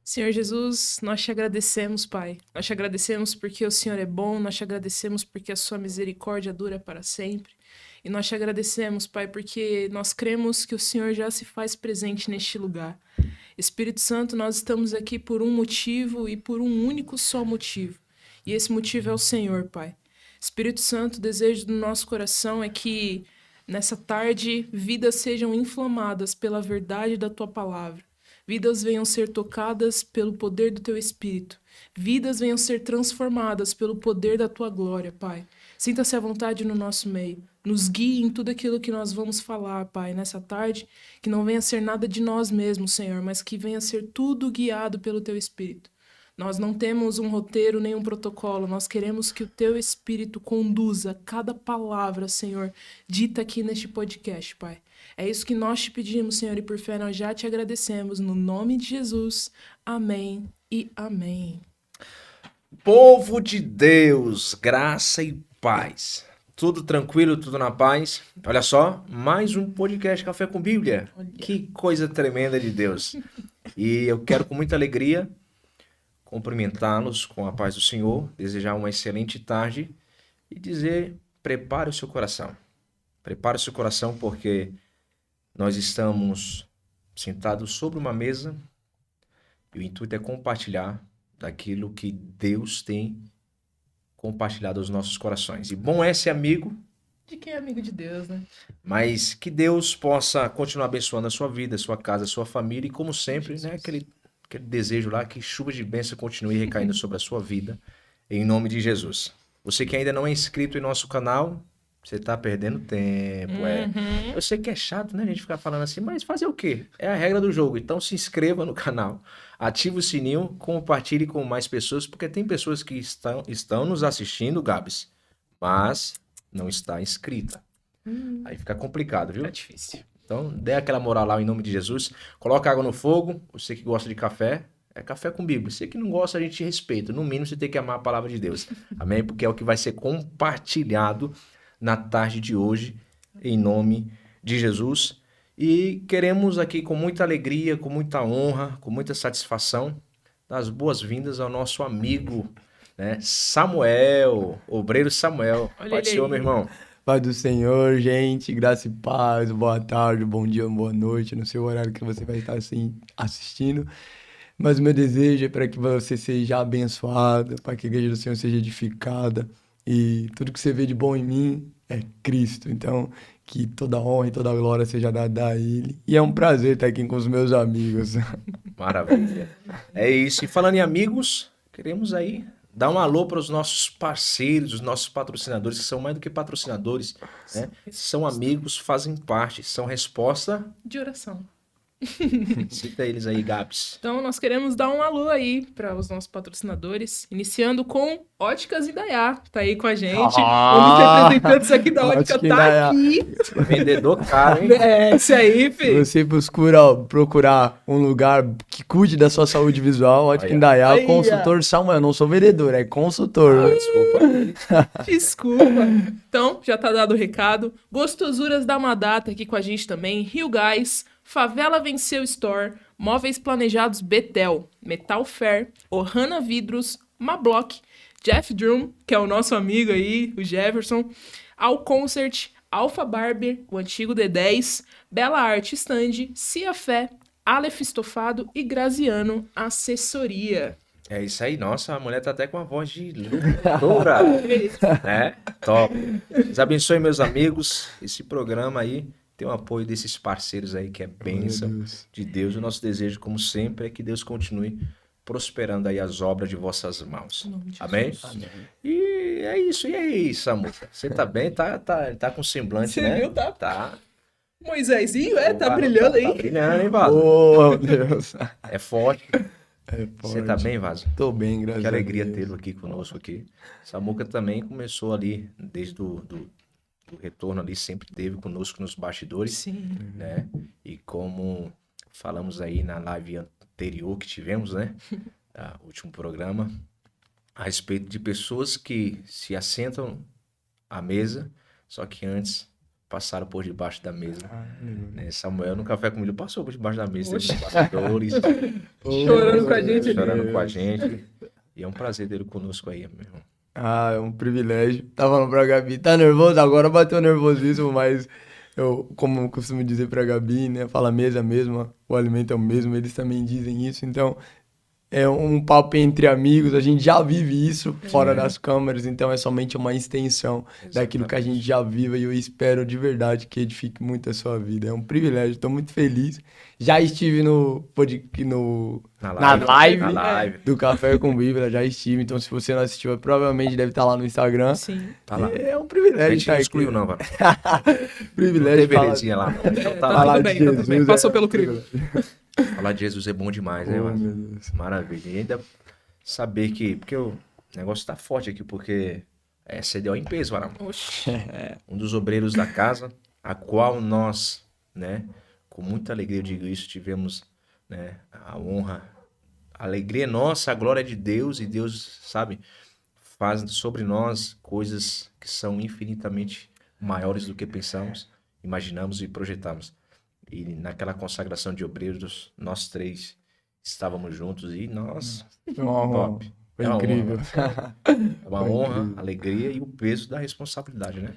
Senhor Jesus, nós te agradecemos, Pai. Nós te agradecemos porque o Senhor é bom, nós te agradecemos porque a sua misericórdia dura para sempre. E nós te agradecemos, Pai, porque nós cremos que o Senhor já se faz presente neste lugar. Espírito Santo, nós estamos aqui por um motivo e por um único só motivo. E esse motivo é o Senhor, Pai. Espírito Santo, o desejo do nosso coração é que nessa tarde vidas sejam inflamadas pela verdade da tua palavra. Vidas venham ser tocadas pelo poder do teu Espírito. Vidas venham ser transformadas pelo poder da tua glória, Pai. Sinta-se à vontade no nosso meio. Nos guie em tudo aquilo que nós vamos falar, Pai, nessa tarde. Que não venha ser nada de nós mesmos, Senhor, mas que venha ser tudo guiado pelo teu Espírito. Nós não temos um roteiro nem um protocolo, nós queremos que o teu Espírito conduza cada palavra, Senhor, dita aqui neste podcast, Pai. É isso que nós te pedimos, Senhor, e por fé nós já te agradecemos. No nome de Jesus, amém e amém. Povo de Deus, graça e paz. Tudo tranquilo, tudo na paz. Olha só, mais um podcast Café com Bíblia. Olha. Que coisa tremenda de Deus. E eu quero com muita alegria cumprimentá-los com a paz do Senhor, desejar uma excelente tarde e dizer, prepare o seu coração. Prepare o seu coração porque nós estamos sentados sobre uma mesa e o intuito é compartilhar daquilo que Deus tem compartilhado aos nossos corações. E bom é ser amigo, De quem é amigo de Deus, né? mas que Deus possa continuar abençoando a sua vida, a sua casa, a sua família e como sempre, né, aquele desejo lá que chuva de bênção continue recaindo sobre a sua vida, em nome de Jesus. Você que ainda não é inscrito em nosso canal, você tá perdendo tempo, Eu sei que é chato, né, a gente ficar falando assim, mas fazer o quê? É a regra do jogo. Então se inscreva no canal, ative o sininho, compartilhe com mais pessoas, porque tem pessoas que estão nos assistindo, Gabs, mas não está inscrita. Aí fica complicado, viu? É difícil. Então, dê aquela moral lá em nome de Jesus. Coloca água no fogo. Você que gosta de café, é café com Bíblia. Você que não gosta, a gente respeita. No mínimo, você tem que amar a palavra de Deus. Amém? Porque é o que vai ser compartilhado na tarde de hoje, em nome de Jesus. E queremos aqui, com muita alegria, com muita honra, com muita satisfação, dar as boas-vindas ao nosso amigo, né, Samuel, obreiro Samuel. Olha Pai do ele Senhor, aí. meu irmão. Pai do Senhor, gente, graça e paz, boa tarde, bom dia, boa noite, no seu horário que você vai estar assim assistindo. Mas o meu desejo é para que você seja abençoado, para que a igreja do Senhor seja edificada e tudo que você vê de bom em mim é Cristo. Então, que toda honra e toda glória seja dada a Ele. E é um prazer estar aqui com os meus amigos. Maravilha. É isso. E falando em amigos, queremos aí dar um alô para os nossos parceiros, os nossos patrocinadores, que são mais do que patrocinadores, né? São amigos, fazem parte, são resposta. De oração. Cita eles aí, Gabs. Então, nós queremos dar um alô aí para os nossos patrocinadores, iniciando com Óticas Indaiá, tá aí com a gente. Um dos representantes aqui da Ótica Ótica tá Indaiá. aqui. Vendedor caro, hein? É, isso aí, Se filho. você procurar um lugar que cuide da sua saúde visual, Ótica Olha. Indaiá, Aí, consultor Samuel, não sou vendedor, é consultor. Desculpa. Desculpa. Então, já tá dado o recado. Gostosuras da Madata aqui com a gente também. Rio Gás, Favela Venceu Store, Móveis Planejados Betel, Metal Fair, Ohana Vidros, Mablock, Jeff Drum, que é o nosso amigo aí, o Jefferson, Al Concert, Alpha Barber, o antigo D10, Bela Arte Stand, Cia Fé, Aleph Estofado e Graziano Assessoria. É isso aí. Nossa, a mulher tá até com a voz de locutora, né? Top. Deus abençoe, meus amigos. Esse programa aí tem o apoio desses parceiros aí, que é bênção Deus. de Deus. O nosso desejo, como sempre, é que Deus continue prosperando aí as obras de vossas mãos. Em nome de Amém? Jesus. E é isso. E aí, Samuca? Você tá bem? Tá com semblante, Você né? viu? Tá. Moisésinho, tá Opa, brilhando Tá aí. brilhando, hein, Vaso? Oh, Deus. É forte. É Você tá forte. bem, Vaso? Tô bem, graças Que a alegria Deus. tê-lo aqui conosco aqui. Samuca também começou ali, desde do retorno ali, sempre teve conosco nos bastidores, Sim. né? E como falamos aí na live anterior que tivemos, né? O último programa, a respeito de pessoas que se assentam à mesa, só que antes passaram por debaixo da mesa. aleluia. Né? Samuel no Café Comigo passou por debaixo da mesa, Oxe. teve os bastidores, Chorando com a gente. chorando com a gente. E é um prazer ter ele conosco aí, meu irmão. Ah, é um privilégio. Tava falando pra Gabi, tá nervoso? Agora bateu nervosismo, mas eu, como eu costumo dizer pra Gabi, né? Fala a mesa é a mesma, o alimento é o mesmo, eles também dizem isso. Então, é um papo entre amigos, a gente já vive isso fora das câmeras, então é somente uma extensão daquilo que a gente já vive e eu espero de verdade que edifique muito a sua vida. É um privilégio, estou muito feliz. Já estive na live do Café com Bíblia, já estive, então se você não assistiu, provavelmente deve estar lá no Instagram. Sim. Tá lá. É um A privilégio gente estar não aqui. excluiu, não, mano. Não Privilégio teve falar, heresia lá, não. Então tá Tá lá. falar tudo bem, de tá tudo bem. Jesus. Passou é pelo um crivo. privilégio. Falar de Jesus é bom demais, né, Oh, mano? meu Deus. Maravilha. E ainda saber que... Porque o negócio tá forte aqui, porque é CDO em peso, Varão. Oxi. Um dos obreiros da casa, a qual nós, né, com muita alegria, eu digo isso, tivemos, né, a honra, a alegria é nossa, a glória é de Deus, e Deus, sabe, faz sobre nós coisas que são infinitamente maiores do que pensamos, imaginamos e projetamos. E naquela consagração de obreiros, nós três estávamos juntos e nós, Foi uma honra. top. Foi É uma incrível. honra, é uma Foi honra, incrível. alegria e o peso da responsabilidade, né?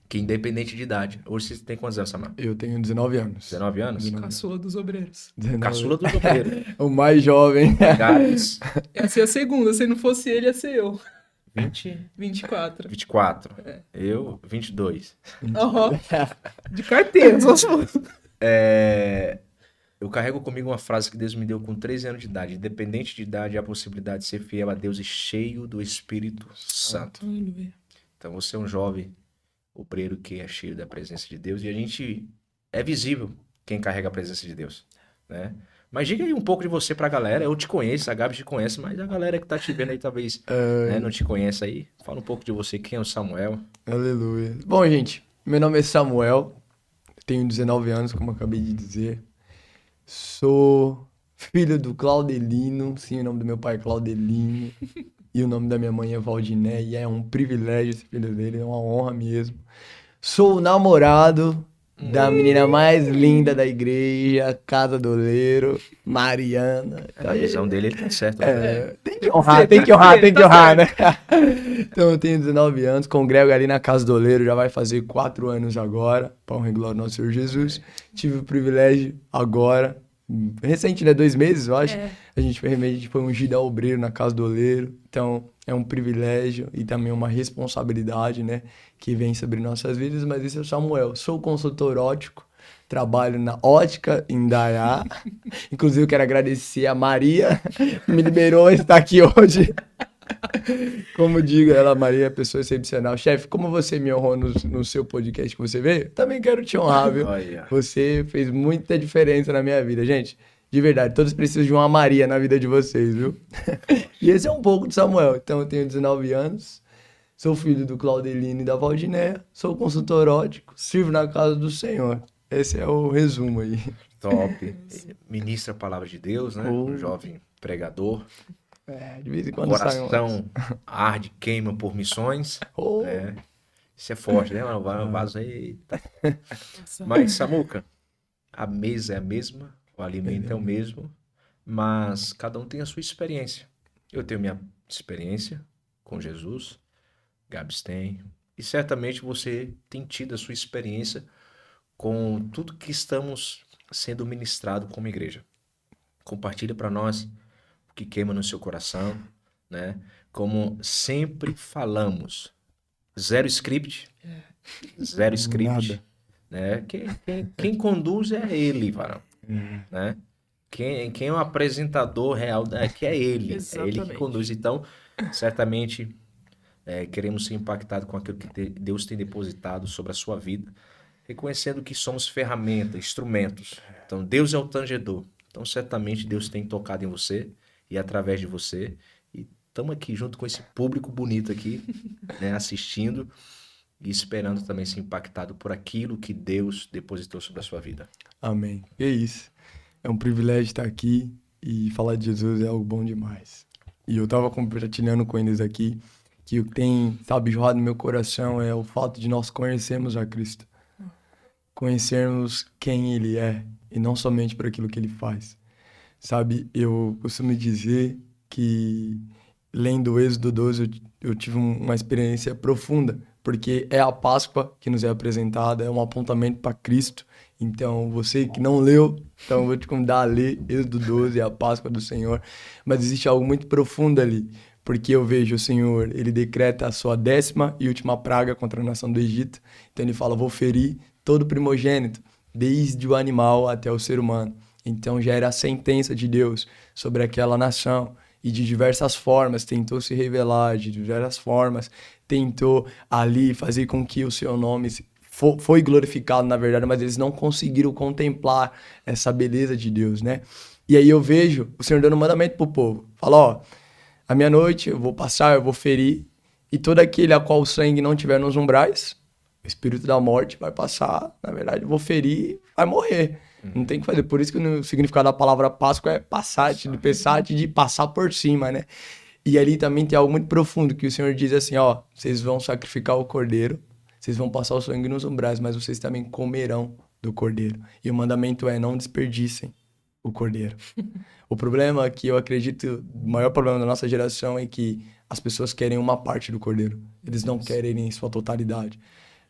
Que independente de idade. Hoje você tem quantos anos, Samar? Eu tenho 19 anos. 19 anos? 19. Caçula dos obreiros. 19. Caçula dos obreiros. O mais jovem. Gabs, Essa é a segunda. Se não fosse ele, ia ser eu. 20, 24. 24. Eu, 22. Aham. De carteira, só se fosse. Eu carrego comigo uma frase que Deus me deu com 13 anos de idade. Independente de idade, há a possibilidade de ser fiel a Deus e cheio do Espírito Santo. Aleluia. Então você é um jovem obreiro que é cheio da presença de Deus e a gente é visível quem carrega a presença de Deus, né? Mas diga aí um pouco de você pra galera. Eu te conheço, a Gabi te conhece, mas a galera que tá te vendo aí talvez né, não te conheça aí. Fala um pouco de você, quem é o Samuel. Aleluia. Bom, gente, meu nome é Samuel, tenho 19 anos, como eu acabei de dizer. Sou filho do Claudelino, sim, o nome do meu pai é Claudelino, e o nome da minha mãe é Valdiné, e é um privilégio ser filho dele, é uma honra mesmo. Sou o namorado da menina mais linda da igreja, Casa do Oleiro, Mariana. A visão dele, ele tá certo. Né? Tem que honrar, tem que honrar, tem que honrar, né? Então eu tenho 19 anos, congrego ali na Casa do Oleiro, já vai fazer 4 anos agora, para honra e glória do nosso Senhor Jesus. Tive o privilégio agora, recente, né? 2 meses, eu acho. A gente foi ungido a obreiro na Casa do Oleiro. Então é um privilégio e também uma responsabilidade, né? Que vem sobre nossas vidas, mas esse é o Samuel. Sou consultor óptico, trabalho na Ótica Indaiá. Inclusive, eu quero agradecer a Maria, que me liberou a estar aqui hoje. Como diga ela, Maria, pessoa excepcional. Chefe, como você me honrou no seu podcast que você veio, também quero te honrar, viu? Olha. Você fez muita diferença na minha vida, gente. De verdade, todos precisam de uma Maria na vida de vocês, viu? E esse é um pouco de Samuel. Então, eu tenho 19 anos, sou filho do Claudelino e da Valdiné, sou consultor óptico, sirvo na casa do Senhor. Esse é o resumo aí. Top. Ministra a palavra de Deus, né? Um jovem pregador. De vez em quando sai um... Coração arde, queima por missões. Oh. Né? Isso é forte, né? O vaso aí. Tá. Mas, Samuca, a mesa é a mesma, o alimento é o mesmo, mas cada um tem a sua experiência. Eu tenho minha experiência com Jesus, Gabs tem, e certamente você tem tido a sua experiência com tudo que estamos sendo ministrado como igreja. Compartilha para nós o que queima no seu coração, né? Como sempre falamos, zero script, Nada. né? Quem conduz é ele, varão, né? Quem é o apresentador real que é ele, é ele que Exatamente. conduz. Então, certamente queremos ser impactados com aquilo que Deus tem depositado sobre a sua vida, reconhecendo que somos ferramentas, instrumentos. Então, Deus é o tangedor. Então, certamente Deus tem tocado em você e através de você. E estamos aqui junto com esse público bonito aqui, né, assistindo e esperando também ser impactado por aquilo que Deus depositou sobre a sua vida. Amém. É isso. É um privilégio estar aqui e falar de Jesus é algo bom demais. E eu estava compartilhando com eles aqui que o que tem, sabe, jorrado no meu coração é o fato de nós conhecermos a Cristo. Conhecermos quem Ele é e não somente por aquilo que Ele faz. Sabe, eu costumo dizer que lendo o Êxodo 12 eu tive uma experiência profunda, porque é a Páscoa que nos é apresentada, é um apontamento para Cristo. Então, você que não leu, então eu vou te convidar a ler Êxodo 12, a Páscoa do Senhor. Mas existe algo muito profundo ali, porque eu vejo o Senhor, ele decreta a sua 10ª e última praga contra a nação do Egito. Então ele fala, vou ferir todo primogênito, desde o animal até o ser humano. Então já era a sentença de Deus sobre aquela nação. E de diversas formas tentou se revelar, de diversas formas tentou ali fazer com que o seu nome foi glorificado, na verdade, mas eles não conseguiram contemplar essa beleza de Deus, né? E aí eu vejo o Senhor dando um mandamento pro povo. Fala, ó, à meia-noite eu vou passar, eu vou ferir, e todo aquele a qual o sangue não tiver nos umbrais, o espírito da morte vai passar, na verdade, eu vou ferir, vai morrer. Não tem o que fazer. Por isso que o significado da palavra Páscoa é passate, do passate, de passar por cima, né? E ali também tem algo muito profundo, que o Senhor diz assim, ó, vocês vão sacrificar o cordeiro, vocês vão passar o sangue nos umbrais, mas vocês também comerão do cordeiro. E o mandamento é, não desperdicem o cordeiro. O problema que eu acredito, o maior problema da nossa geração é que as pessoas querem uma parte do cordeiro. Eles não querem em sua totalidade.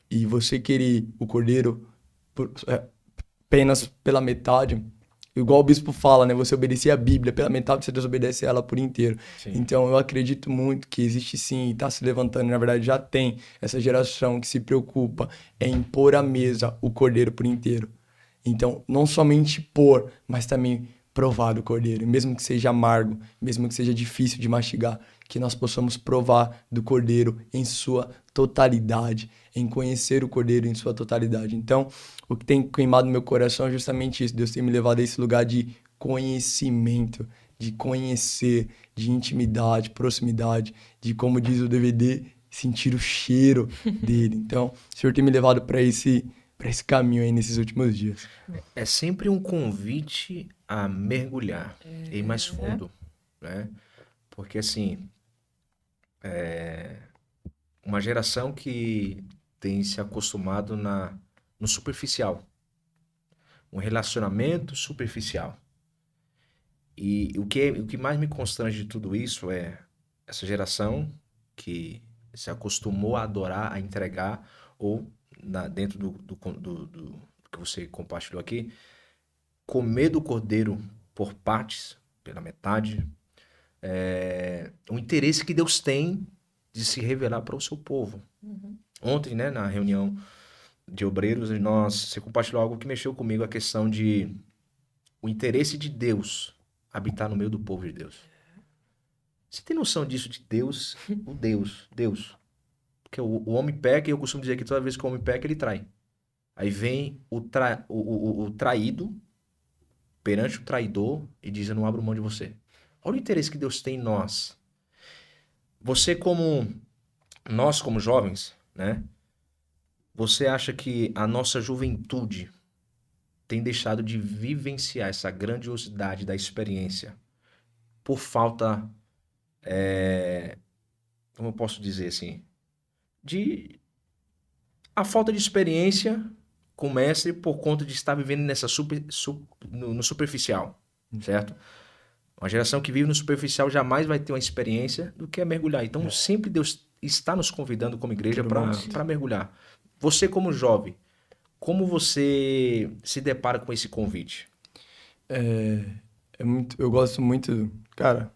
E você querer o cordeiro apenas pela metade, igual o bispo fala, né? Você obedecer a Bíblia pela metade, você desobedece ela por inteiro. Sim. Então, eu acredito muito que existe sim, e está se levantando, na verdade já tem, essa geração que se preocupa em pôr à mesa o cordeiro por inteiro. Então, não somente pôr, mas também provar do cordeiro. Mesmo que seja amargo, mesmo que seja difícil de mastigar, que nós possamos provar do cordeiro em sua totalidade, em conhecer o cordeiro em sua totalidade. Então, o que tem queimado no meu coração é justamente isso. Deus tem me levado a esse lugar de conhecimento, de conhecer, de intimidade, proximidade, de, como diz o DVD, sentir o cheiro dele. Então, o Senhor tem me levado para esse caminho aí nesses últimos dias. É sempre um convite a mergulhar e ir mais fundo, né? Porque, assim, uma geração que tem se acostumado no superficial. Um relacionamento superficial. E o que mais me constrange de tudo isso é essa geração que se acostumou a adorar, a entregar, ou dentro do que você compartilhou aqui, comer do cordeiro por partes, pela metade, o interesse que Deus tem de se revelar para o seu povo. Ontem, né, na reunião de obreiros, você compartilhou algo que mexeu comigo, a questão de o interesse de Deus habitar no meio do povo de Deus. Você tem noção disso, de Deus, Deus. Porque o homem peca, e eu costumo dizer que toda vez que o homem peca, ele trai. Aí vem o traído perante o traidor e diz, eu não abro mão de você. Olha o interesse que Deus tem em nós. Nós como jovens, né? Você acha que a nossa juventude tem deixado de vivenciar essa grandiosidade da experiência por falta, como eu posso dizer assim, a falta de experiência com o mestre por conta de estar vivendo nessa no superficial, certo? Uma geração que vive no superficial jamais vai ter uma experiência do que é mergulhar. Então, sempre Deus está nos convidando como igreja para mergulhar. Você como jovem, como você se depara com esse convite? Eu gosto muito, cara,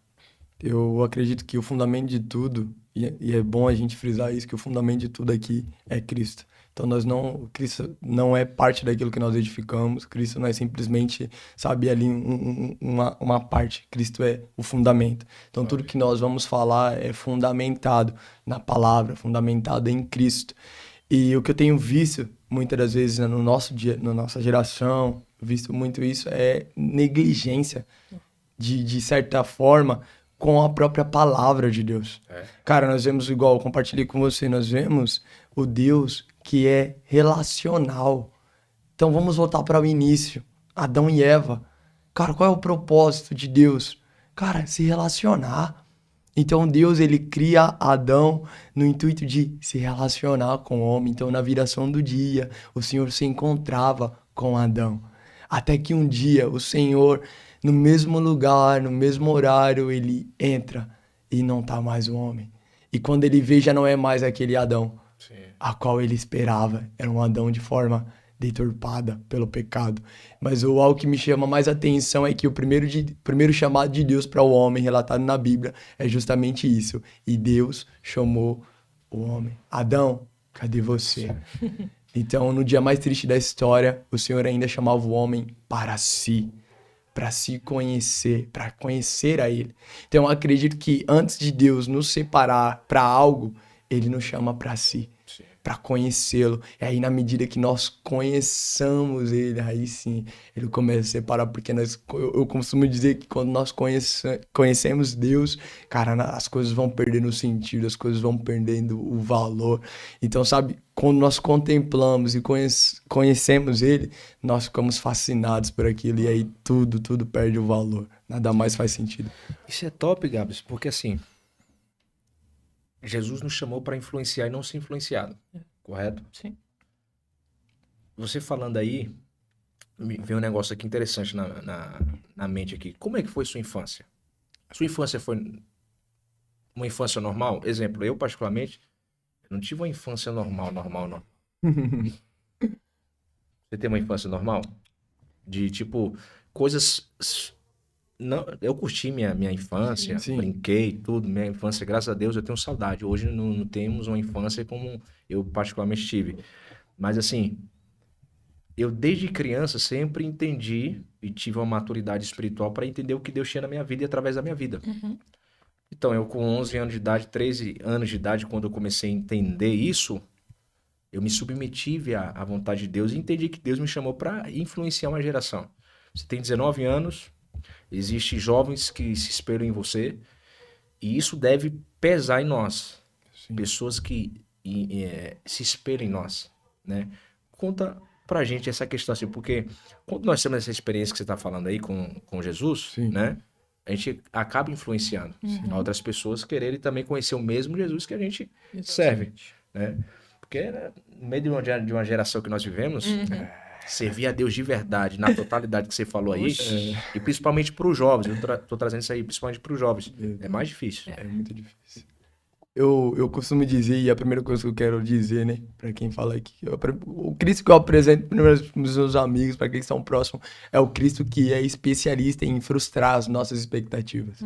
eu acredito que o fundamento de tudo, e é bom a gente frisar isso, que o fundamento de tudo aqui é Cristo. Então Cristo não é parte daquilo que nós edificamos, Cristo não é simplesmente, sabe, ali uma parte, Cristo é o fundamento. Então tudo que nós vamos falar é fundamentado na palavra, fundamentado em Cristo. E o que eu tenho visto muitas das vezes no nosso dia, na nossa geração, visto muito isso, é negligência de certa forma com a própria palavra de Deus. Cara, nós vemos, igual eu compartilhei com você, nós vemos o Deus que é relacional. Então vamos voltar para o início, Adão e Eva. Cara, qual é o propósito de Deus? Cara, se relacionar. Então Deus, ele cria Adão no intuito de se relacionar com o homem. Então na viração do dia, o Senhor se encontrava com Adão. Até que um dia o Senhor, no mesmo lugar, no mesmo horário, ele entra e não tá mais o homem. E quando ele vê, já não é mais aquele Adão, Sim. a qual ele esperava. Era um Adão de forma deturpada pelo pecado. Mas algo que me chama mais atenção é que o primeiro chamado de Deus para o homem, relatado na Bíblia, é justamente isso. E Deus chamou o homem. Adão, cadê você? Então, no dia mais triste da história, o Senhor ainda chamava o homem para si, para se conhecer, para conhecer a Ele. Então, eu acredito que antes de Deus nos separar para algo, Ele nos chama para si, para conhecê-lo. E aí, na medida que nós conheçamos Ele, aí sim, Ele começa a separar, porque eu costumo dizer que quando nós conhecemos Deus, cara, as coisas vão perdendo o sentido, as coisas vão perdendo o valor. Então, sabe, quando nós contemplamos e conhecemos Ele, nós ficamos fascinados por aquilo, e aí tudo perde o valor. Nada mais faz sentido. Isso é top, Gabs, porque assim, Jesus nos chamou para influenciar e não ser influenciado, correto? Sim. Você falando aí, me veio um negócio aqui interessante na mente aqui. Como é que foi sua infância? Sua infância foi uma infância normal? Exemplo, eu particularmente, não tive uma infância normal. Você tem uma infância normal? De tipo, coisas... Não, eu curti minha infância, Sim. brinquei, tudo. Minha infância, graças a Deus, eu tenho saudade. Hoje não temos uma infância como eu particularmente tive. Mas assim, eu desde criança sempre entendi e tive uma maturidade espiritual para entender o que Deus tinha na minha vida e através da minha vida. Então, eu com 11 anos de idade, 13 anos de idade, quando eu comecei a entender isso, eu me submeti à vontade de Deus e entendi que Deus me chamou para influenciar uma geração. Você tem 19 anos, existem jovens que se espelham em você e isso deve pesar em nós. Sim. Pessoas que se espelham em nós, né? Conta pra gente essa questão assim, porque quando nós temos essa experiência que você está falando aí com Jesus, Sim. né? A gente acaba influenciando a outras pessoas quererem também conhecer o mesmo Jesus que a gente serve, né? Porque no meio de uma geração que nós vivemos, servir a Deus de verdade, na totalidade que você falou aí, e principalmente para os jovens, eu tô trazendo isso aí principalmente para os jovens, é mais difícil. É muito difícil. Eu costumo dizer, e a primeira coisa que eu quero dizer, né, pra quem fala aqui, o Cristo que eu apresento primeiro pros meus amigos, pra quem estão próximos, é o Cristo que é especialista em frustrar as nossas expectativas.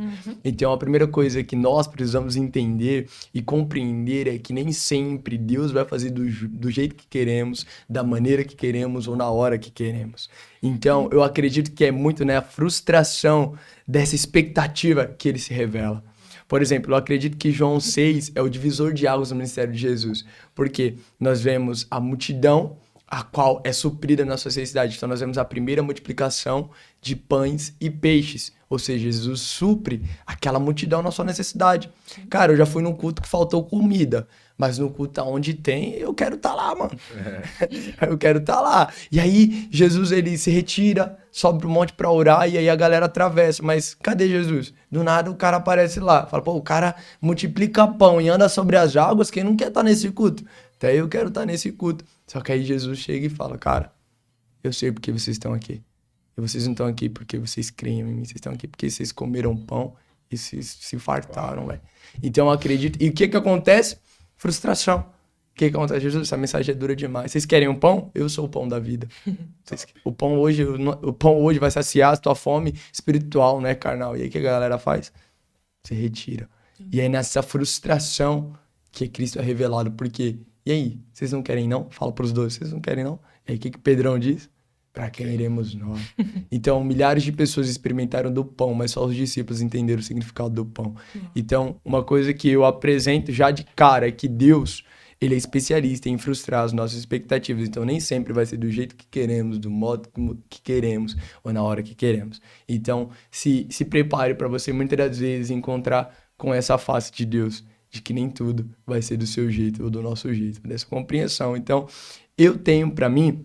Então, a primeira coisa que nós precisamos entender e compreender é que nem sempre Deus vai fazer do jeito que queremos, da maneira que queremos ou na hora que queremos. Então, eu acredito que é muito, né, a frustração dessa expectativa que ele se revela. Por exemplo, eu acredito que João 6 é o divisor de águas no ministério de Jesus, porque nós vemos a multidão a qual é suprida na nossa necessidade. Então nós vemos a primeira multiplicação de pães e peixes, ou seja, Jesus supre aquela multidão na sua necessidade. Cara, eu já fui num culto que faltou comida, mas no culto onde tem, eu quero estar lá, mano. Eu quero estar lá. E aí Jesus, ele se retira, sobe pro monte pra orar, e aí a galera atravessa. Mas cadê Jesus? Do nada o cara aparece lá. Fala, pô, o cara multiplica pão e anda sobre as águas, quem não quer estar nesse culto? Até eu quero estar nesse culto. Só que aí Jesus chega e fala, cara, eu sei porque vocês estão aqui. E vocês não estão aqui porque vocês creem em mim. Vocês estão aqui porque vocês comeram pão e se fartaram, velho. Então eu acredito. E o que acontece? Frustração. O que acontece? Jesus, essa mensagem é dura demais. Vocês querem um pão? Eu sou o pão da vida. O pão hoje vai saciar a tua fome espiritual, né, carnal? E aí o que a galera faz? Se retira. E aí nessa frustração que Cristo é revelado. Porque, e aí? Vocês não querem não? Fala pros dois, vocês não querem não? E aí o que Pedrão diz? Para quem iremos nós? Então, milhares de pessoas experimentaram do pão, mas só os discípulos entenderam o significado do pão. Então, uma coisa que eu apresento já de cara é que Deus, ele é especialista em frustrar as nossas expectativas. Então, nem sempre vai ser do jeito que queremos, do modo que queremos, ou na hora que queremos. Então, se prepare para você muitas das vezes encontrar com essa face de Deus, de que nem tudo vai ser do seu jeito ou do nosso jeito, dessa compreensão. Então, eu tenho para mim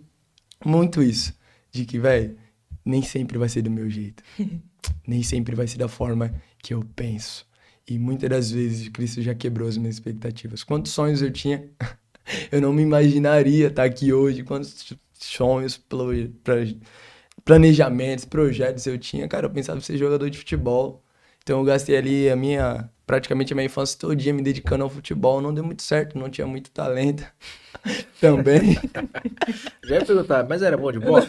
muito isso. De que, velho, nem sempre vai ser do meu jeito. Nem sempre vai ser da forma que eu penso. E muitas das vezes Cristo já quebrou as minhas expectativas. Quantos sonhos eu tinha? Eu não me imaginaria estar aqui hoje. Quantos sonhos, planejamentos, projetos eu tinha. Cara, eu pensava em ser jogador de futebol. Então eu gastei ali praticamente a minha infância todinha me dedicando ao futebol. Não deu muito certo, não tinha muito talento também. Já ia perguntar, mas era bom de bola?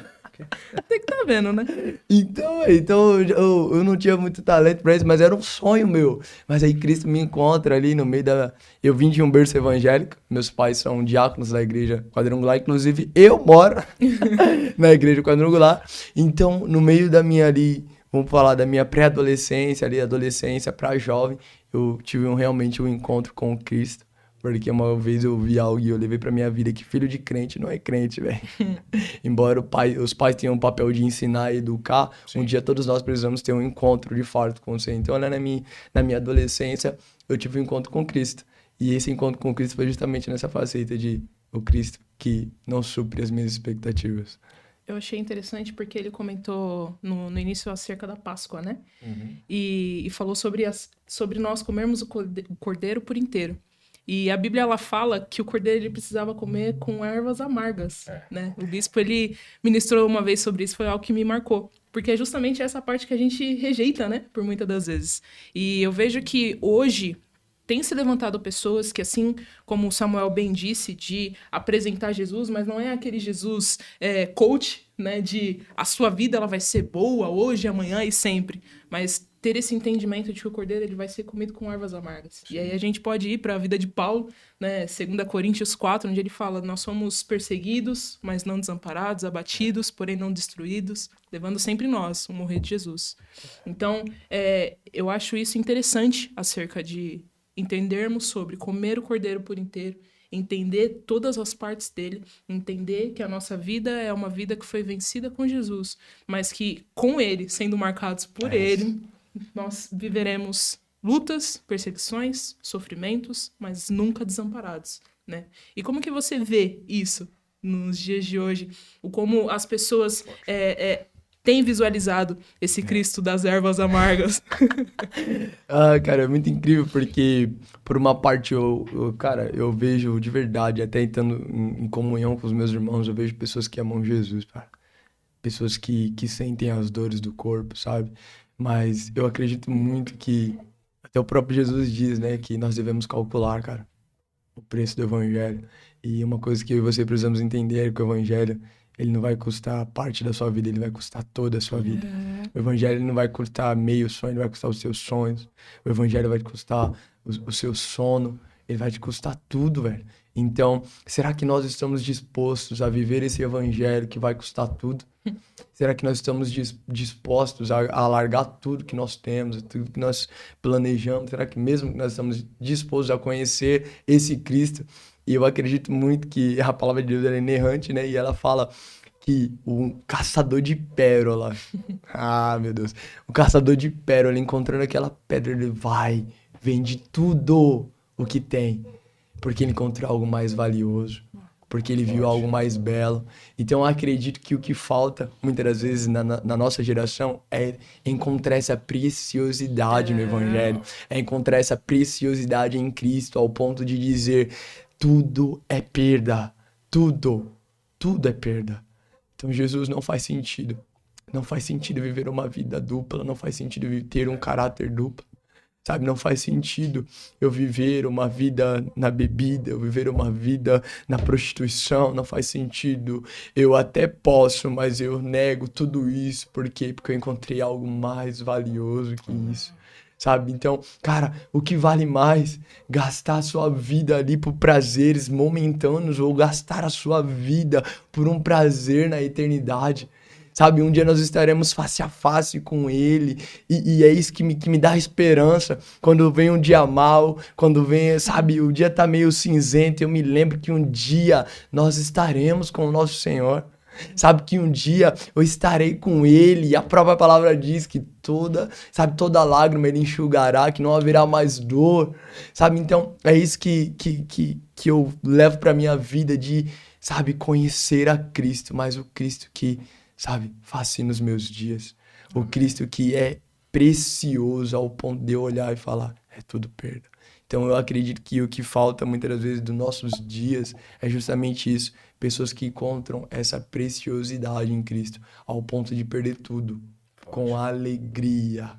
Tem que tá vendo, né? Então eu não tinha muito talento pra isso, mas era um sonho meu. Mas aí Cristo me encontra ali no meio da... Eu vim de um berço evangélico, meus pais são diáconos da igreja quadrangular, inclusive eu moro na igreja quadrangular. Então, no meio da minha ali, vamos falar da minha pré-adolescência, ali, adolescência pra jovem, eu tive realmente um encontro com Cristo. Porque uma vez eu vi algo e eu levei pra minha vida que filho de crente não é crente, velho. Embora os pais tenham um papel de ensinar e educar, um dia todos nós precisamos ter um encontro de fato com o Senhor. Então, olha, na minha adolescência, eu tive um encontro com Cristo. E esse encontro com Cristo foi justamente nessa faceta de o Cristo que não supre as minhas expectativas. Eu achei interessante porque ele comentou no início acerca da Páscoa, né? E falou sobre nós comermos o cordeiro por inteiro. E a Bíblia, ela fala que o cordeiro ele precisava comer com ervas amargas, né? O bispo, ele ministrou uma vez sobre isso, foi algo que me marcou. Porque é justamente essa parte que a gente rejeita, né? Por muitas das vezes. E eu vejo que hoje tem se levantado pessoas que, assim como o Samuel bem disse, de apresentar Jesus, mas não é aquele Jesus coach, né? De a sua vida ela vai ser boa hoje, amanhã e sempre. Mas ter esse entendimento de que o cordeiro ele vai ser comido com ervas amargas. Sim. E aí a gente pode ir para a vida de Paulo, né, 2 Coríntios 4, onde ele fala, nós somos perseguidos, mas não desamparados, abatidos, porém não destruídos, levando sempre nós o morrer de Jesus. Então, eu acho isso interessante acerca de entendermos sobre comer o cordeiro por inteiro, entender todas as partes dele, entender que a nossa vida é uma vida que foi vencida com Jesus, mas que com ele, sendo marcados por ele, nós viveremos lutas, perseguições, sofrimentos, mas nunca desamparados, né? E como que você vê isso nos dias de hoje? Como as pessoas têm visualizado esse Cristo das ervas amargas? Cara, é muito incrível porque, por uma parte, cara, eu vejo de verdade, até entrando em comunhão com os meus irmãos, eu vejo pessoas que amam Jesus, cara. Pessoas que sentem as dores do corpo, sabe? Mas eu acredito muito que, até o próprio Jesus diz, né, que nós devemos calcular, cara, o preço do evangelho. E uma coisa que eu e você precisamos entender é que o evangelho, ele não vai custar parte da sua vida, ele vai custar toda a sua vida. O evangelho ele não vai custar meio sonho, ele vai custar os seus sonhos. O evangelho vai te custar o seu sono, ele vai te custar tudo, velho. Então, será que nós estamos dispostos a viver esse evangelho que vai custar tudo? Será que nós estamos dispostos a largar tudo que nós temos, tudo que nós planejamos? Será que mesmo que nós estamos dispostos a conhecer esse Cristo? E eu acredito muito que a palavra de Deus é inerrante, né? E ela fala que o caçador de pérola... meu Deus. O caçador de pérola, encontrando aquela pedra, ele vai, vende tudo o que tem, porque ele encontrou algo mais valioso, porque ele viu algo mais belo. Então eu acredito que o que falta, muitas das vezes, na nossa geração, é encontrar essa preciosidade no Evangelho, é encontrar essa preciosidade em Cristo, ao ponto de dizer, tudo é perda, tudo é perda. Então Jesus não faz sentido. Não faz sentido viver uma vida dupla, não faz sentido ter um caráter duplo. Sabe, não faz sentido eu viver uma vida na bebida, eu viver uma vida na prostituição, não faz sentido. Eu até posso, mas eu nego tudo isso. Por quê? Porque eu encontrei algo mais valioso que isso. Sabe? Então, cara, o que vale mais? Gastar a sua vida ali por prazeres momentâneos ou gastar a sua vida por um prazer na eternidade? Sabe, um dia nós estaremos face a face com ele, e é isso que me dá esperança. Quando vem um dia mau, quando vem, sabe, o dia tá meio cinzento, eu me lembro que um dia nós estaremos com o nosso Senhor. Sabe, que um dia eu estarei com ele, e a própria palavra diz que toda lágrima ele enxugará, que não haverá mais dor. Sabe, então é isso que eu levo pra minha vida de, sabe, conhecer a Cristo, mas o Cristo que, sabe, fascina os meus dias. O Cristo que é precioso ao ponto de eu olhar e falar, é tudo perda. Então eu acredito que o que falta muitas das vezes dos nossos dias é justamente isso. Pessoas que encontram essa preciosidade em Cristo ao ponto de perder tudo com alegria,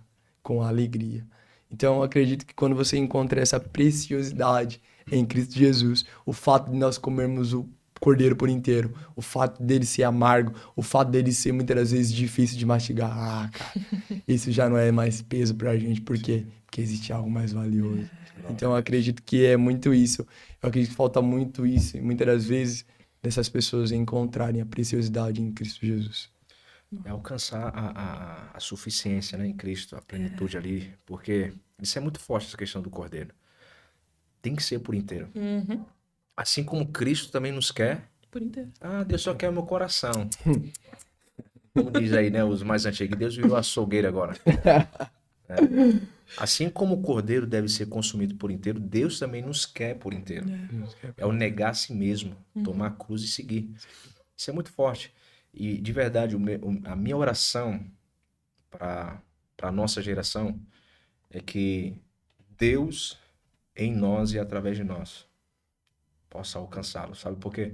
com alegria. Então eu acredito que quando você encontra essa preciosidade em Cristo Jesus, o fato de nós comermos o cordeiro por inteiro, o fato dele ser amargo, o fato dele ser muitas das vezes difícil de mastigar, cara, isso já não é mais peso pra gente, por quê? Porque existe algo mais valioso. Então eu acredito que é muito isso. Eu acredito que falta muito isso, e muitas das vezes, dessas pessoas encontrarem a preciosidade em Cristo Jesus. É alcançar a suficiência, né, em Cristo, a plenitude ali, porque isso é muito forte, essa questão do cordeiro. Tem que ser por inteiro. Uhum. Assim como Cristo também nos quer. Por inteiro. Ah, Deus só quer o meu coração. Como diz aí, né, os mais antigos, Deus virou açougueiro agora. Assim como o cordeiro deve ser consumido por inteiro, Deus também nos quer por inteiro. É o negar a si mesmo, tomar a cruz e seguir. Isso é muito forte. E, de verdade, a minha oração para a nossa geração é que Deus, em nós e através de nós, possa alcançá-lo, sabe? Porque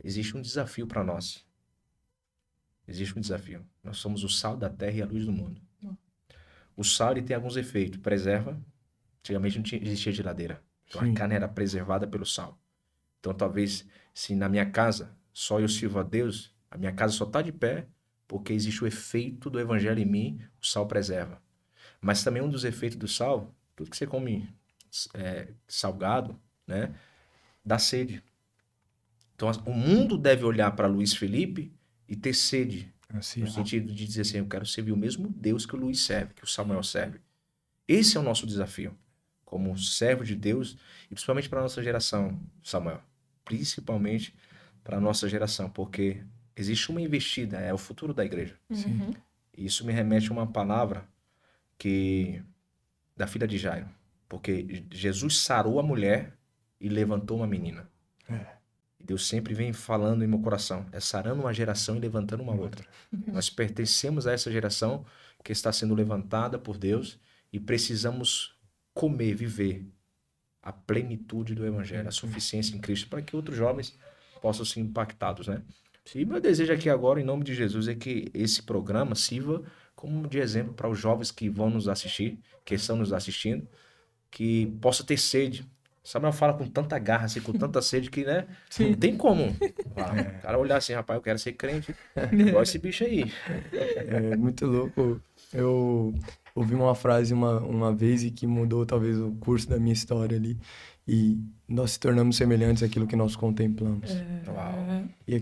existe um desafio para nós. Existe um desafio. Nós somos o sal da terra e a luz do mundo. O sal, ele tem alguns efeitos. Preserva. Antigamente não existia geladeira. Então a carne era preservada pelo sal. Então talvez, se na minha casa só eu sirvo a Deus, a minha casa só está de pé porque existe o efeito do evangelho em mim, o sal preserva. Mas também um dos efeitos do sal, tudo que você come salgado, né, dá sede. Então o mundo deve olhar para Luiz Felipe e ter sede. Assim, No sentido de dizer assim, eu quero servir o mesmo Deus que o Luiz serve, que o Samuel serve. Esse é o nosso desafio, como servo de Deus, e principalmente para a nossa geração, Samuel. Principalmente para a nossa geração, porque existe uma investida, é o futuro da igreja. Uhum. E isso me remete a uma palavra da filha de Jairo. Porque Jesus sarou a mulher e levantou uma menina. E Deus sempre vem falando em meu coração, sarando uma geração e levantando uma outra. Nós pertencemos a essa geração que está sendo levantada por Deus e precisamos comer, viver a plenitude do Evangelho, a suficiência em Cristo, para que outros jovens possam ser impactados, né? E meu desejo aqui agora, em nome de Jesus, é que esse programa sirva como de exemplo para os jovens que vão nos assistir, que estão nos assistindo, que possa ter sede. Samuel fala com tanta garra, assim, com tanta sede que, né? Não tem como. O cara olhar assim, rapaz, eu quero ser crente igual esse bicho aí. É muito louco. Eu ouvi uma frase uma vez e que mudou talvez o curso da minha história ali. E nós se tornamos semelhantes àquilo que nós contemplamos. Uau. E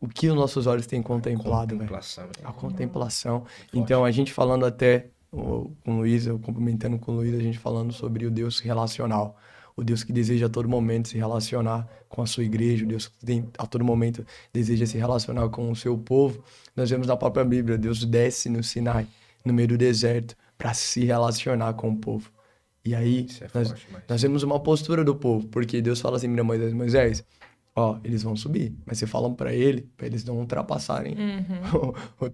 o que os nossos olhos têm contemplado, velho. Contemplação. A contemplação. Então, a gente falando até com o Luiz, eu complementando com o Luiz, a gente falando sobre o Deus relacional. O Deus que deseja a todo momento se relacionar com a sua igreja, o Deus que a todo momento deseja se relacionar com o seu povo. Nós vemos na própria Bíblia, Deus desce no Sinai, no meio do deserto, para se relacionar com o povo. E aí, nós vemos uma postura do povo, porque Deus fala assim para Moisés, ó, eles vão subir, mas você fala para eles não ultrapassarem.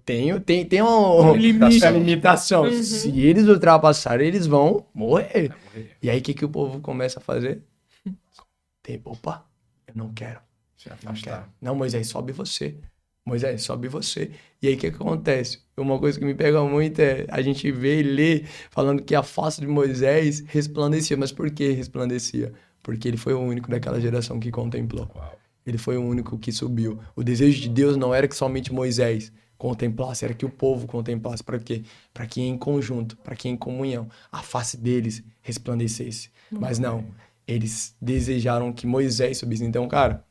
Tem uma limitação. Se eles ultrapassarem, eles vão morrer. E aí, o que o povo começa a fazer? Opa, eu não quero. Não quero. Não, Moisés, sobe você. Moisés, sobe você. E aí, o que acontece? Uma coisa que me pega muito é a gente vê e lê falando que a face de Moisés resplandecia. Mas por que resplandecia? Porque ele foi o único daquela geração que contemplou. Uau. Ele foi o único que subiu. O desejo de Deus não era que somente Moisés contemplasse, era que o povo contemplasse. Para quê? Para que em conjunto, para que em comunhão, a face deles resplandecesse. Mas não, eles desejaram que Moisés subisse. Então, o cara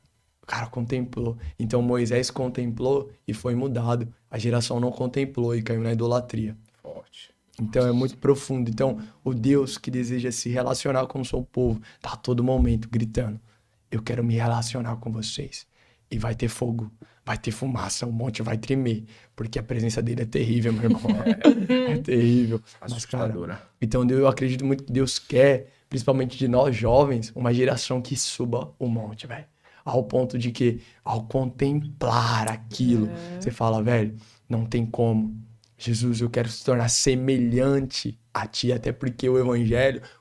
contemplou. Então, Moisés contemplou e foi mudado. A geração não contemplou e caiu na idolatria. Forte. Então, é muito profundo. Então, o Deus que deseja se relacionar com o seu povo está a todo momento gritando, eu quero me relacionar com vocês. E vai ter fogo, vai ter fumaça, o monte vai tremer. Porque a presença dele é terrível, meu irmão. É terrível. Assustadora. Mas, cara, então eu acredito muito que Deus quer, principalmente de nós jovens, uma geração que suba o monte, velho. Ao ponto de que, ao contemplar aquilo, você fala, velho, não tem como Jesus, eu quero se tornar semelhante a ti, até porque o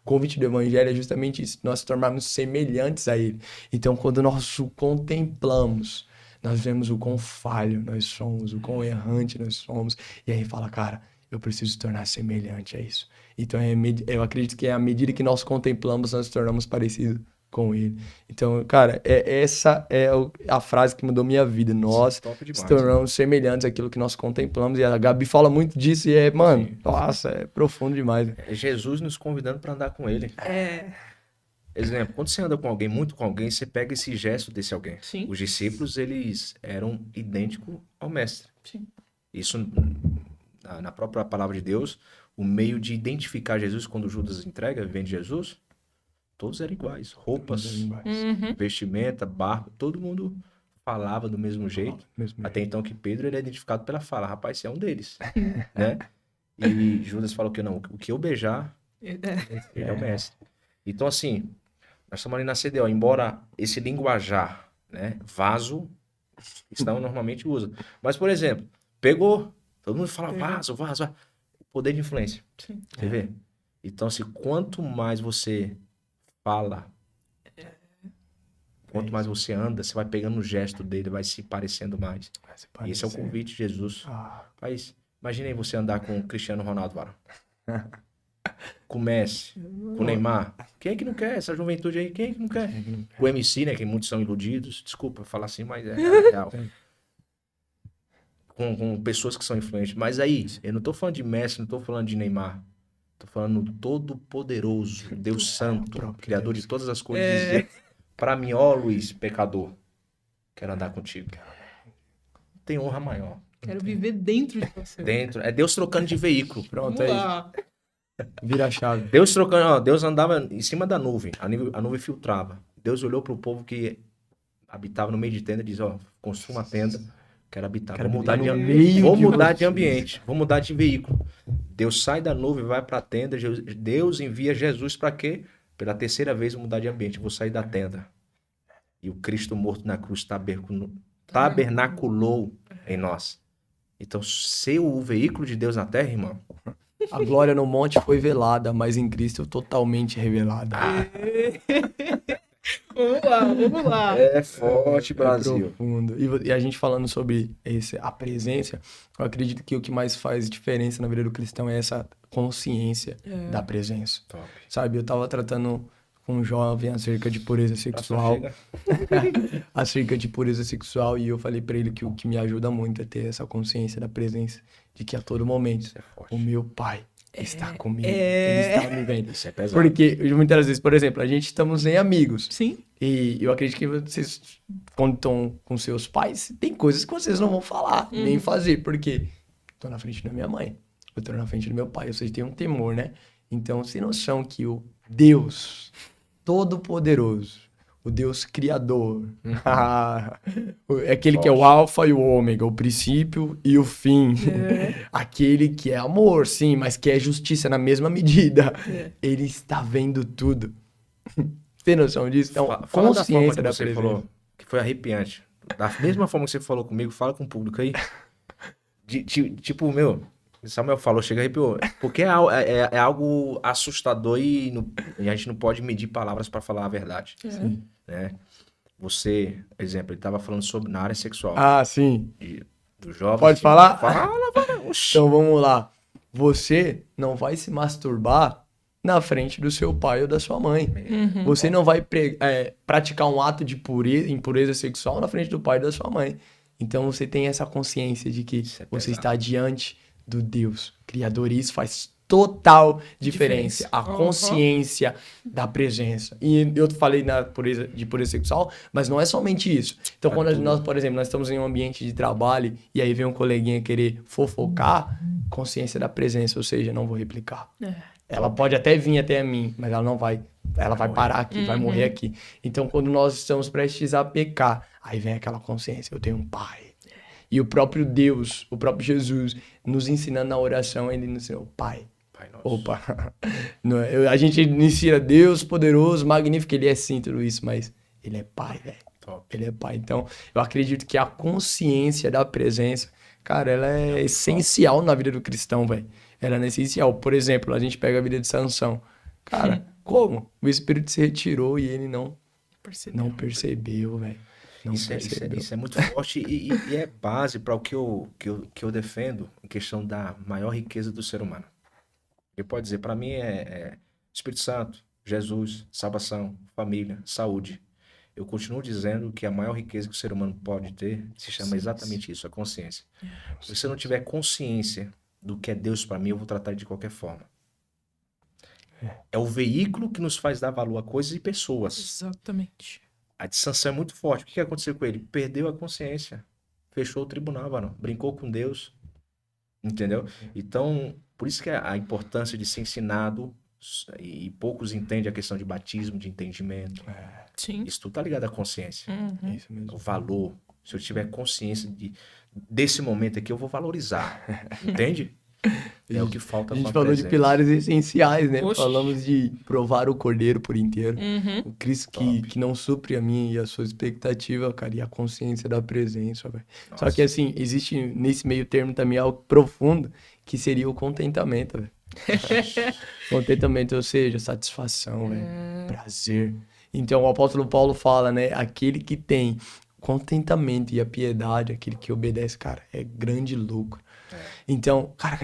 convite do evangelho é justamente isso, nós tornarmos semelhantes a ele. Então, quando nós o contemplamos, nós vemos o quão falho nós somos, o quão errante nós somos, e aí fala, cara, eu preciso se tornar semelhante a isso. Então, eu acredito que à medida que nós contemplamos, nós nos tornamos parecidos com ele. Então, cara, essa é a frase que mudou minha vida. Nós Top demais. se tornamos semelhantes àquilo que nós contemplamos. E a Gabi fala muito disso e mano, Sim. nossa, é profundo demais. É Jesus nos convidando para andar com ele. É. Exemplo, quando você anda com alguém, muito com alguém, você pega esse gesto desse alguém. Sim. Os discípulos, eles eram idênticos ao mestre. Sim. Isso, na própria palavra de Deus, o meio de identificar Jesus, quando Judas entrega, vende Jesus, todos eram iguais. Roupas, Uhum. vestimenta, barba, todo mundo falava do mesmo jeito. Mesmo Até então que Pedro ele é identificado pela fala, rapaz, você é um deles, né? E Judas falou que não, o que eu beijar, É. ele é o mestre. Então, assim, nós estamos ali na CDO, embora esse linguajar, né, vaso, cristão normalmente usa. Mas, por exemplo, pegou, todo mundo fala vaso. Poder de influência. Sim. Você vê? Então, assim, quanto mais você fala, quanto mais você anda, você vai pegando o gesto dele, vai se parecendo mais. E esse é o convite de Jesus. Mas imagine aí você andar com o Cristiano Ronaldo, Varão. Com o Messi, com o Neymar. Quem é que não quer essa juventude aí? Quem é que não quer? O MC, né? Que muitos são iludidos. Desculpa falar assim, mas é real. Com pessoas que são influentes. Mas aí, eu não tô falando de Messi, não tô falando de Neymar. Tô falando do Todo-Poderoso, Deus Santo, Criador de todas as coisas. Dizer, pra mim, ó Luiz, pecador, quero andar contigo. Tem honra maior. Quero viver dentro de você. Dentro. É Deus trocando de veículo. Pronto, Vamos é isso. lá. Vira a chave. Deus trocando, ó, Deus andava em cima da nuvem. A nuvem filtrava. Deus olhou pro povo que habitava no meio de tenda e disse, ó, construa uma tenda, quero habitar. Quero Vou mudar habitar de no meio Vou de mudar de vocês. ambiente, vou mudar de veículo. Deus sai da nuvem, vai pra tenda, Deus envia Jesus pra quê? Pela terceira vez vou mudar de ambiente, vou sair da tenda. E o Cristo morto na cruz tabernaculou em nós. Então, ser o veículo de Deus na terra, irmão, A glória no monte foi velada, mas em Cristo totalmente revelada. Vamos lá. é forte, É Brasil. profundo. E a gente falando sobre a presença, eu acredito que o que mais faz diferença na vida do cristão é essa consciência da presença. Top. Sabe, eu tava tratando com um jovem acerca de pureza sexual. Chega. Acerca de pureza sexual, e eu falei pra ele que o que me ajuda muito é ter essa consciência da presença, de que a todo momento Isso é forte. o meu pai está comigo, é. ele está me vendo. Isso é pesado. Porque muitas vezes, por exemplo, a gente estamos em amigos, Sim. e eu acredito que vocês, quando estão com seus pais, tem coisas que vocês não vão falar, nem fazer, porque tô na frente da minha mãe, eu tô na frente do meu pai, vocês têm um temor, né? Então, sem noção que o Deus Todo-Poderoso, o Deus Criador, é aquele que é o alfa e o ômega, o princípio e o fim, aquele que é amor, sim, mas que é justiça na mesma medida, ele está vendo tudo. Tem noção disso? Então, Fala da forma consciência que da você presença. falou, que foi arrepiante. Da mesma forma que você falou comigo, fala com o público aí. Tipo, meu, Samuel falou, chega e arrepiou. Porque é algo assustador e a gente não pode medir palavras para falar a verdade. Né? Você, exemplo, ele estava falando sobre na área sexual. Ah, sim. Dos jovens. Pode falar? Fala. Oxi. Então vamos lá. Você não vai se masturbar na frente do seu pai ou da sua mãe. Você não vai praticar um ato de impureza sexual na frente do pai ou da sua mãe. Então você tem essa consciência de que Isso é você pesado. está diante do Deus Criador. E isso faz total diferença. A consciência da presença. E eu falei de pureza sexual, mas não é somente isso. Então, quando nós, por exemplo, nós estamos em um ambiente de trabalho e aí vem um coleguinha querer fofocar, consciência da presença, ou seja, não vou replicar. Ela pode até vir até a mim, mas ela não vai. Ela vai parar aqui, vai morrer aqui. Então, quando nós estamos prestes a pecar, aí vem aquela consciência, eu tenho um pai. E o próprio Deus, o próprio Jesus, nos ensinando na oração, ele nos ensinou, Pai. Pai nosso. Opa, a gente ensina Deus poderoso, magnífico, ele é sim tudo isso, mas ele é pai, velho. Top. Ele é pai. Então, eu acredito que a consciência da presença cara, ela é essencial na vida do cristão, velho. Ela é essencial. Por exemplo, a gente pega a vida de Sansão. Cara, como? O espírito se retirou e ele não percebeu, velho. Não percebeu. Isso é muito forte e é base para o que eu defendo em questão da maior riqueza do ser humano. Ele pode dizer, para mim é Espírito Santo, Jesus, salvação, família, saúde. Eu continuo dizendo que a maior riqueza que o ser humano pode ter se chama exatamente isso, a consciência. Se você não tiver consciência do que é Deus para mim, eu vou tratar ele de qualquer forma. É o veículo que nos faz dar valor a coisas e pessoas. Exatamente. A de Sansão é muito forte. O que aconteceu com ele? Perdeu a consciência. Fechou o tribunal, mano. Brincou com Deus. Entendeu? Então, por isso que a importância de ser ensinado, e poucos entendem a questão de batismo, de entendimento. Sim. Isso tudo tá ligado à consciência. É isso mesmo. O valor. Se eu tiver consciência desse momento aqui, eu vou valorizar. Entende? É o que falta A gente com a falou de presença. pilares essenciais, né? Oxe. Falamos de provar o cordeiro por inteiro. Uhum. O Cristo que não supre a minha e a sua expectativa, cara, e a consciência da presença, velho. Só Nossa. que, assim, existe nesse meio termo também algo profundo, que seria o contentamento, velho. Contentamento, ou seja, satisfação, velho. Prazer. Então, o apóstolo Paulo fala, né? Aquele que tem contentamento e a piedade, aquele que obedece, cara, é grande lucro. Então, cara,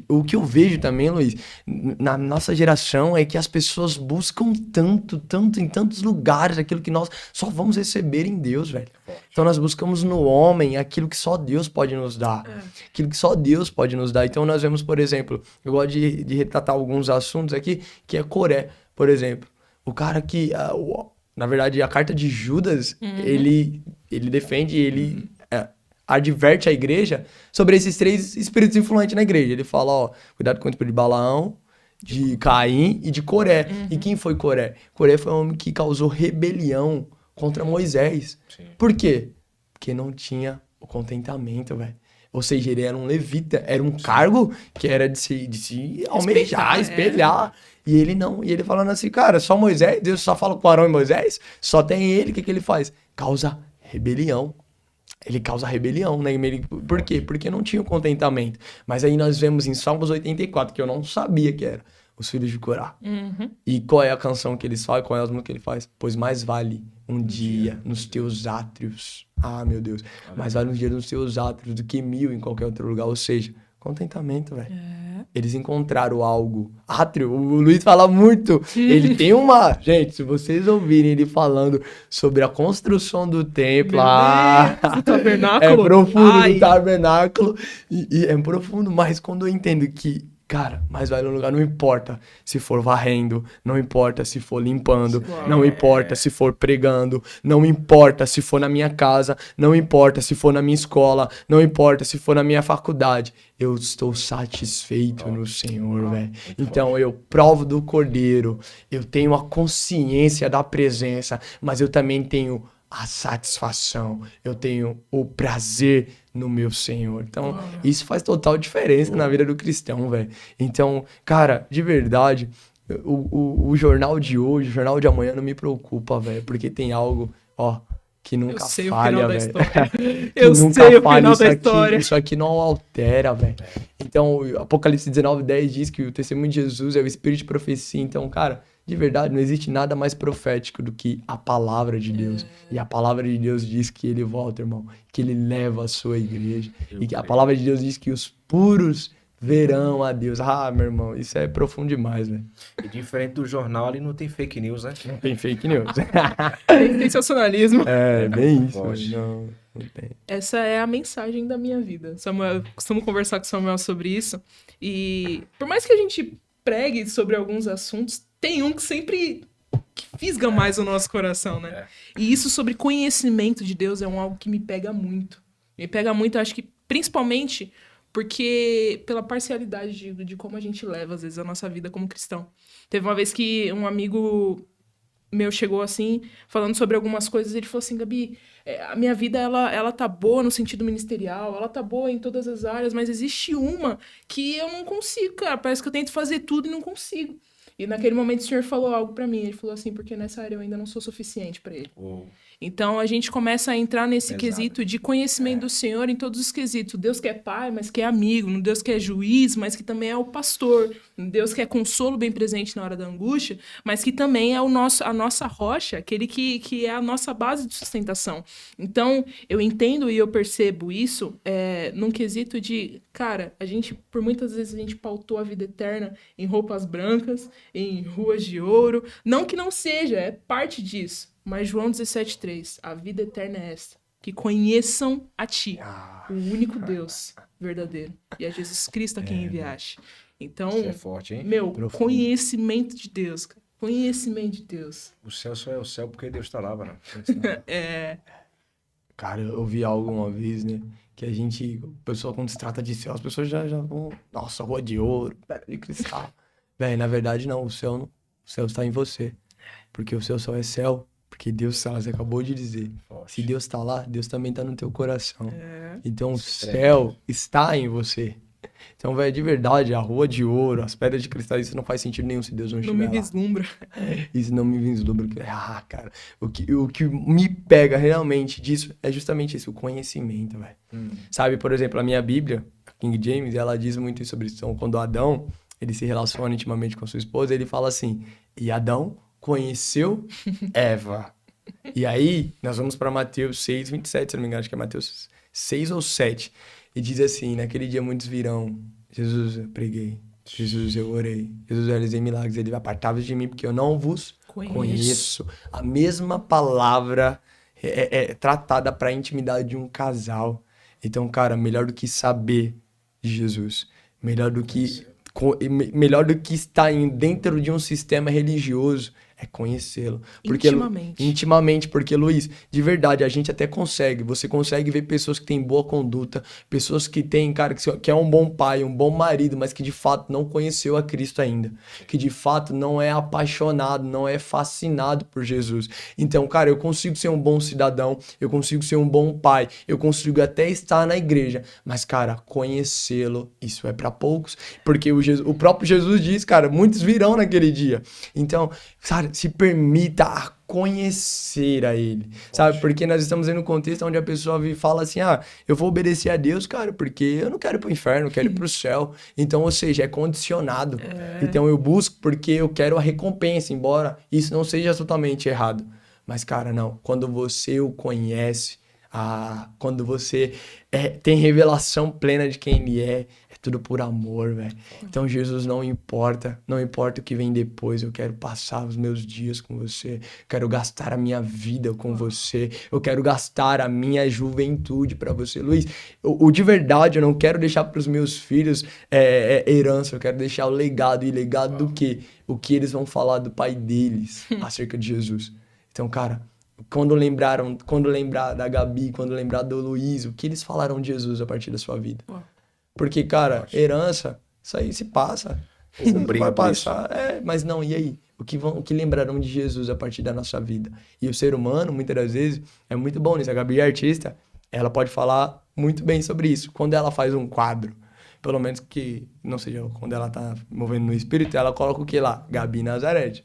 o que eu vejo também, Luiz, na nossa geração é que as pessoas buscam tanto, em tantos lugares, aquilo que nós só vamos receber em Deus, velho. Então nós buscamos no homem aquilo que só Deus pode nos dar. Aquilo que só Deus pode nos dar. Então nós vemos, por exemplo, eu gosto de retratar alguns assuntos aqui, que é Coré, por exemplo. O cara que, na verdade, a carta de Judas, ele defende, ele adverte a igreja sobre esses 3 espíritos influentes na igreja. Ele fala, ó, cuidado com o espírito de Balaão, de Caim e de Coré. E quem foi Coré? Coré foi um homem que causou rebelião contra Moisés. Sim. Por quê? Porque não tinha o contentamento, velho. Ou seja, ele era um levita, era um cargo que era de se almejar, espelhar. E ele não, e ele falando assim, cara, só Moisés, Deus só fala com Arão e Moisés, só tem ele, o que ele faz? Causa rebelião. Ele causa rebelião, né? Por quê? Porque não tinha o contentamento. Mas aí nós vemos em Salmos 84, que eu não sabia que era, os filhos de Corá. E qual é a canção que eles fazem? Qual é a música que ele faz? Pois mais vale um dia nos teus átrios. Ah, meu Deus. Mais vale um dia nos teus átrios do que 1000 em qualquer outro lugar. Ou seja, contentamento, velho. Eles encontraram algo. Átrio, o Luiz fala muito. Ele tem uma... Gente, se vocês ouvirem ele falando sobre a construção do templo... O tabernáculo. É profundo Ai. do tabernáculo. E é profundo, mas quando eu entendo que... Cara, mais vale um lugar, não importa se for varrendo, não importa se for limpando, não importa se for pregando, não importa se for na minha casa, não importa se for na minha escola, não importa se for na minha faculdade. Eu estou satisfeito no Senhor, velho. Então eu provo do Cordeiro, eu tenho a consciência da presença, mas eu também tenho a satisfação, eu tenho o prazer no meu Senhor. Então, isso faz total diferença na vida do cristão, velho. Então, cara, de verdade, o jornal de hoje, o jornal de amanhã não me preocupa, velho, porque tem algo, ó, que nunca falha, velho. Eu sei o final da história. Isso aqui não altera, velho. Então, Apocalipse 19:10 diz que o testemunho de Jesus é o espírito de profecia. Então, cara, de verdade, não existe nada mais profético do que a palavra de Deus. E a palavra de Deus diz que ele volta, irmão. Que ele leva a sua igreja. E que a palavra de Deus diz que os puros verão a Deus. Ah, meu irmão, isso é profundo demais, velho. E diferente do jornal, ali não tem fake news, né? Não tem fake news. Tem sensacionalismo. É, bem isso. Pode. Não tem. Essa é a mensagem da minha vida. Samuel, eu costumo conversar com o Samuel sobre isso. E por mais que a gente pregue sobre alguns assuntos, tem um que sempre fisga mais o nosso coração, né? E isso sobre conhecimento de Deus é algo que me pega muito. Me pega muito, acho que principalmente porque pela parcialidade de como a gente leva, às vezes, a nossa vida como cristão. Teve uma vez que um amigo meu chegou assim, falando sobre algumas coisas, ele falou assim, Gabi, a minha vida, ela tá boa no sentido ministerial, ela tá boa em todas as áreas, mas existe uma que eu não consigo, cara, parece que eu tento fazer tudo e não consigo. E naquele momento o senhor falou algo pra mim, ele falou assim, porque nessa área eu ainda não sou suficiente pra ele. Então a gente começa a entrar nesse Exato. quesito de conhecimento do Senhor em todos os quesitos. Deus que é pai, mas que é amigo. Um Deus que é juiz, mas que também é o pastor. Um Deus que é consolo bem presente na hora da angústia, mas que também é a nossa rocha, aquele que é a nossa base de sustentação. Então, eu entendo e eu percebo isso num quesito de, cara, por muitas vezes a gente pautou a vida eterna em roupas brancas, em ruas de ouro. Não que não seja, é parte disso. Mas João 17,3, a vida eterna é esta, que conheçam a ti, o único Deus verdadeiro, e a Jesus Cristo a quem enviaste. Então, Isso é forte, hein? meu, conhecimento de Deus, cara. Conhecimento de Deus. O céu só é o céu porque Deus tá lá, mano. Cara, eu vi algo uma vez, né? Que o pessoal quando se trata de céu, as pessoas já vão, nossa, rua de ouro, pedra de cristal. Velho, na verdade não, o céu está em você. Porque o céu só é céu, porque Deus está lá, você acabou de dizer. Forte. Se Deus está lá, Deus também está no teu coração. Então o Isso é céu está em você. Então, velho, de verdade, a rua de ouro, as pedras de cristal, isso não faz sentido nenhum se Deus não Não me estiver lá. vislumbra. Isso não me vislumbra. Cara, o que me pega realmente disso é justamente isso, o conhecimento, velho. Sabe, por exemplo, a minha Bíblia, a King James, ela diz muito sobre isso. Então, quando Adão, ele se relaciona intimamente com sua esposa, ele fala assim, e Adão conheceu Eva. E aí, nós vamos para Mateus 6, 27, se não me engano, acho que é Mateus 6 ou 7. E diz assim, naquele dia muitos virão, Jesus, eu preguei. Jesus, eu orei. Jesus, eu realizei milagres. Ele apartava-se de mim porque eu não vos conheço. A mesma palavra é tratada para a intimidade de um casal. Então, cara, melhor do que saber de Jesus, melhor do que estar dentro de um sistema religioso, é conhecê-lo. Intimamente, porque, Luiz, de verdade, a gente até consegue. Você consegue ver pessoas que têm boa conduta, pessoas que têm, cara, que é um bom pai, um bom marido, mas que de fato não conheceu a Cristo ainda. Que de fato não é apaixonado, não é fascinado por Jesus. Então, cara, eu consigo ser um bom cidadão, eu consigo ser um bom pai, eu consigo até estar na igreja, mas, cara, conhecê-lo, isso é para poucos. Porque o próprio Jesus diz, cara, muitos virão naquele dia. Então, sabe, se permita a conhecer a ele, sabe? Porque nós estamos em um contexto onde a pessoa fala assim, eu vou obedecer a Deus, cara, porque eu não quero ir pro inferno, eu quero ir pro céu. Então, ou seja, é condicionado. Então, eu busco porque eu quero a recompensa, embora isso não seja totalmente errado. Mas, cara, não. Quando você o conhece, quando você tem revelação plena de quem ele é tudo por amor, velho. Então, Jesus, não importa o que vem depois, eu quero passar os meus dias com você, quero gastar a minha vida com você, eu quero gastar a minha juventude pra você. Luiz, de verdade, eu não quero deixar pros meus filhos herança, eu quero deixar o legado, e legado do quê? O que eles vão falar do pai deles acerca de Jesus. Então, cara, quando lembrar da Gabi, quando lembrar do Luiz, o que eles falaram de Jesus a partir da sua vida? Porque, cara, herança, isso aí se passa. Isso não vai passar. Mas não, e aí? O que lembrarão de Jesus a partir da nossa vida? E o ser humano, muitas das vezes, é muito bom nisso. A Gabi é artista, ela pode falar muito bem sobre isso. Quando ela faz um quadro, pelo menos que não seja quando ela tá movendo no espírito, ela coloca o que lá? Gabi Nazareth.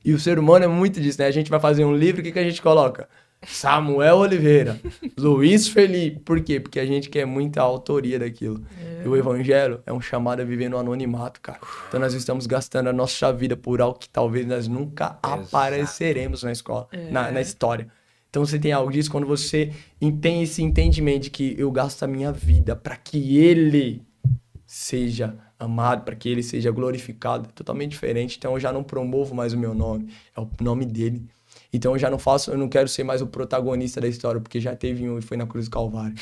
E o ser humano é muito disso, né? A gente vai fazer um livro, o que a gente coloca? Samuel Oliveira, Luiz Felipe. Por quê? Porque a gente quer muita autoria daquilo. E o evangelho é um chamado a viver no anonimato, cara. Então nós estamos gastando a nossa vida por algo que talvez nós nunca apareceremos na escola, na história. Então você tem algo disso quando você tem esse entendimento de que eu gasto a minha vida para que ele seja amado, para que ele seja glorificado. É totalmente diferente. Então eu já não promovo mais o meu nome, é o nome dele. Então eu não quero ser mais o protagonista da história, porque já teve um e foi na cruz do Calvário.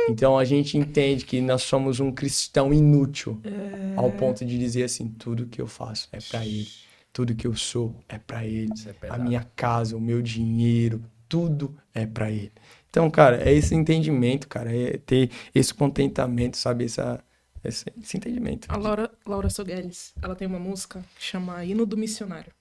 Então a gente entende que nós somos um cristão inútil, ao ponto de dizer assim, tudo que eu faço é para ele, tudo que eu sou é para ele, a minha casa, o meu dinheiro, tudo é para ele. Então, cara, é esse entendimento, cara, é ter esse contentamento, sabe, esse entendimento. A Laura Sogueles, ela tem uma música que chama Hino do Missionário.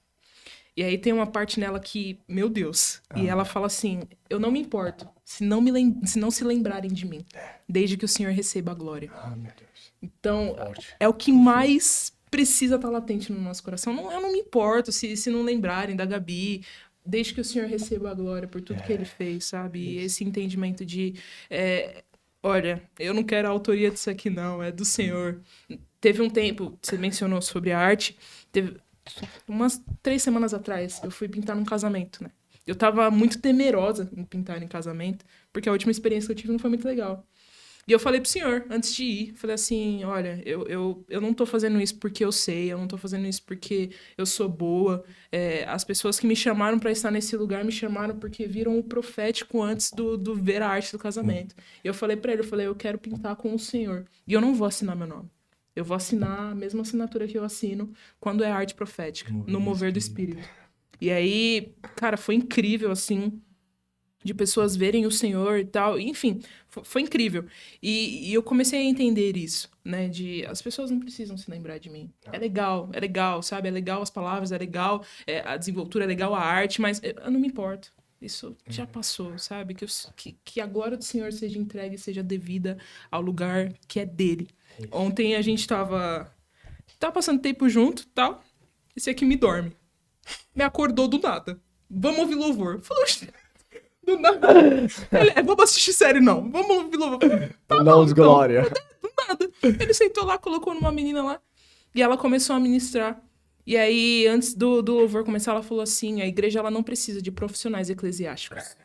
E aí tem uma parte nela que, meu Deus, e ela fala assim, eu não me importo se não se lembrarem de mim, desde que o Senhor receba a glória. Meu Deus. Então, é o que mais precisa estar latente no nosso coração. Eu não me importo se não lembrarem da Gabi, Desde que o Senhor receba a glória por tudo que ele fez, sabe? E esse entendimento de, olha, eu não quero a autoria disso aqui não, é do Senhor. Teve um tempo, você mencionou sobre a arte, teve umas 3 semanas atrás, eu fui pintar num casamento, né? Eu tava muito temerosa em pintar em casamento, porque a última experiência que eu tive não foi muito legal. E eu falei pro senhor, antes de ir, falei assim, olha, eu não tô fazendo isso porque eu sei, eu não tô fazendo isso porque eu sou boa. As pessoas que me chamaram pra estar nesse lugar me chamaram porque viram o profético antes do ver a arte do casamento. E eu falei pra ele, eu quero pintar com o senhor. E eu não vou assinar meu nome. Eu vou assinar a mesma assinatura que eu assino quando é arte profética, no mover do Espírito. E aí, cara, foi incrível, assim, de pessoas verem o Senhor e tal. Enfim, foi incrível. E eu comecei a entender isso, né? De as pessoas não precisam se lembrar de mim. É legal, sabe? É legal as palavras, é legal a desenvoltura, é legal a arte, mas eu não me importo. Isso já passou, sabe? Que agora o Senhor seja entregue, seja devida ao lugar que é dele. Ontem a gente tava passando tempo junto, tal. Esse aqui me dorme. Me acordou do nada. Vamos ouvir louvor. Falou, do nada. Vamos assistir série, não. Vamos ouvir louvor. Tá Não, bom, glória. do nada. Ele sentou lá, colocou numa menina lá. E ela começou a ministrar. E aí, antes do louvor começar, ela falou assim, a igreja ela não precisa de profissionais eclesiásticos.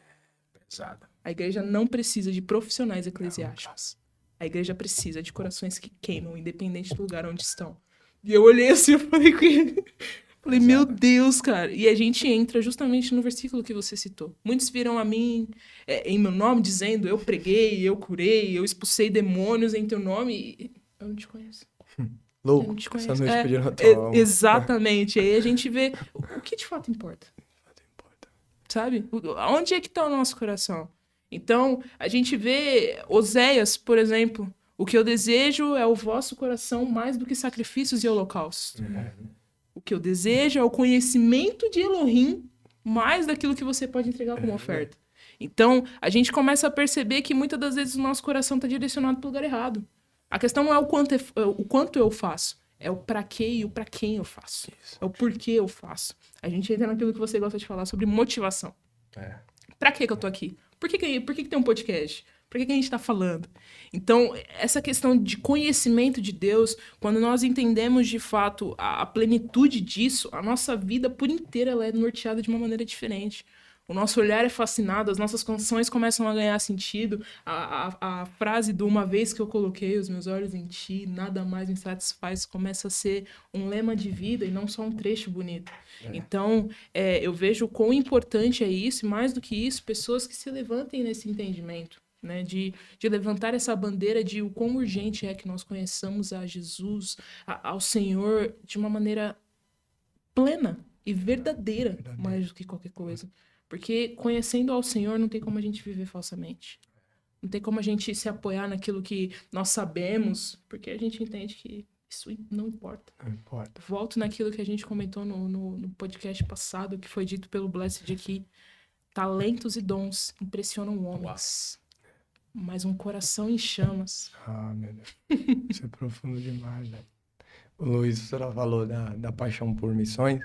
Pesado. A igreja não precisa de profissionais eclesiásticos. A igreja precisa de corações que queimam, independente do lugar onde estão. E eu olhei assim, eu falei com ele... Falei, meu Deus, cara. E a gente entra justamente no versículo que você citou. Muitos viram a mim em meu nome, dizendo, eu preguei, eu curei, eu expulsei demônios em teu nome. E eu não te conheço. Louco, Eu não te essa conheço. noite podia na tua alma. Exatamente. Aí a gente vê o que de fato importa. Sabe? Onde é que está o nosso coração? Então, a gente vê Oséias, por exemplo. O que eu desejo é o vosso coração mais do que sacrifícios e holocaustos. O que eu desejo é o conhecimento de Elohim mais daquilo que você pode entregar como oferta. Então, a gente começa a perceber que muitas das vezes o nosso coração está direcionado para o lugar errado. A questão não é o quanto eu faço, é o para quê e o para quem eu faço. É o porquê eu faço. A gente entra naquilo que você gosta de falar sobre motivação. Para que eu tô aqui? Por que tem um podcast? Por que a gente está falando? Então, essa questão de conhecimento de Deus, quando nós entendemos de fato a plenitude disso, a nossa vida por inteira ela é norteada de uma maneira diferente. O nosso olhar é fascinado, as nossas canções começam a ganhar sentido. A frase do uma vez que eu coloquei os meus olhos em ti, nada mais me satisfaz, começa a ser um lema de vida e não só um trecho bonito. Então, eu vejo o quão importante é isso, e mais do que isso, pessoas que se levantem nesse entendimento. Né, de levantar essa bandeira de o quão urgente é que nós conheçamos a Jesus, ao Senhor, de uma maneira plena e verdadeira, mais do que qualquer coisa. Porque conhecendo ao Senhor não tem como a gente viver falsamente. Não tem como a gente se apoiar naquilo que nós sabemos, porque a gente entende que isso não importa. Não importa. Volto naquilo que a gente comentou no podcast passado, que foi dito pelo Blessed aqui. Talentos e dons impressionam homens. Mas um coração em chamas. Ah, meu Deus. Isso é profundo demais, velho. O Luiz, você falou da paixão por missões.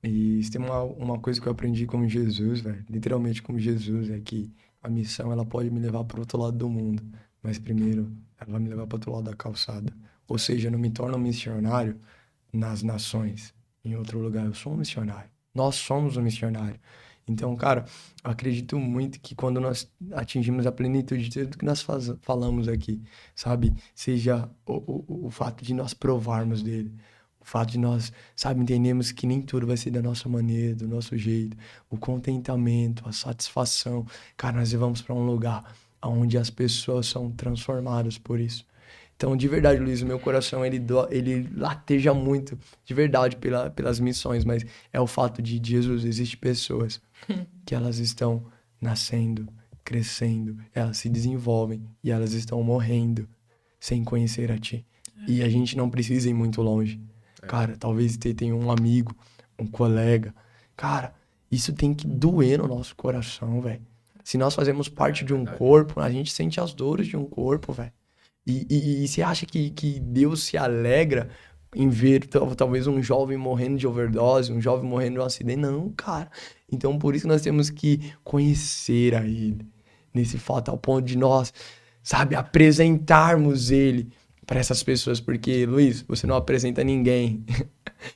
E se tem uma coisa que eu aprendi com Jesus, velho, literalmente com Jesus, é que a missão, ela pode me levar para outro lado do mundo. Mas primeiro, ela vai me levar para outro lado da calçada. Ou seja, eu não me torno um missionário nas nações, em outro lugar. Eu sou um missionário. Nós somos um missionário. Então, cara, eu acredito muito que quando nós atingimos a plenitude de tudo que nós falamos aqui, sabe? Seja o fato de nós provarmos dele, o fato de nós, sabe, entendemos que nem tudo vai ser da nossa maneira, do nosso jeito, o contentamento, a satisfação. Cara, nós vamos para um lugar onde as pessoas são transformadas por isso. Então, de verdade, Luiz, o meu coração, ele lateja muito, de verdade, pelas missões, mas é o fato de Jesus, existem pessoas que elas estão nascendo, crescendo, elas se desenvolvem e elas estão morrendo sem conhecer a Ti. E a gente não precisa ir muito longe. Cara, talvez tenha um amigo, um colega. Cara, isso tem que doer no nosso coração, velho. Se nós fazemos parte de um corpo, a gente sente as dores de um corpo, velho. E você acha que Deus se alegra em ver talvez um jovem morrendo de overdose, um jovem morrendo de um acidente. Não, cara. Então, por isso nós temos que conhecer a Ele. Nesse fato, ao ponto de nós, sabe, apresentarmos Ele para essas pessoas. Porque, Luiz, você não apresenta ninguém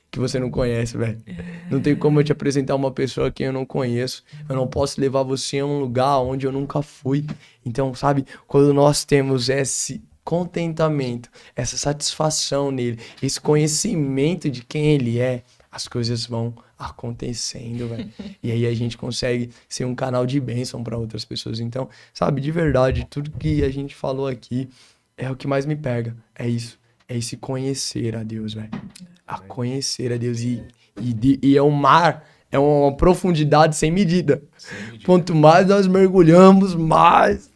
que você não conhece, velho. Não tem como eu te apresentar uma pessoa que eu não conheço. Eu não posso levar você a um lugar onde eu nunca fui. Então, sabe, quando nós temos esse contentamento, essa satisfação nele, esse conhecimento de quem ele é, as coisas vão acontecendo, velho. E aí a gente consegue ser um canal de bênção para outras pessoas. Então, sabe, de verdade, tudo que a gente falou aqui é o que mais me pega. É isso. É esse conhecer a Deus, velho. A conhecer a Deus. E é um mar, é uma profundidade sem medida. Quanto mais nós mergulhamos, mais.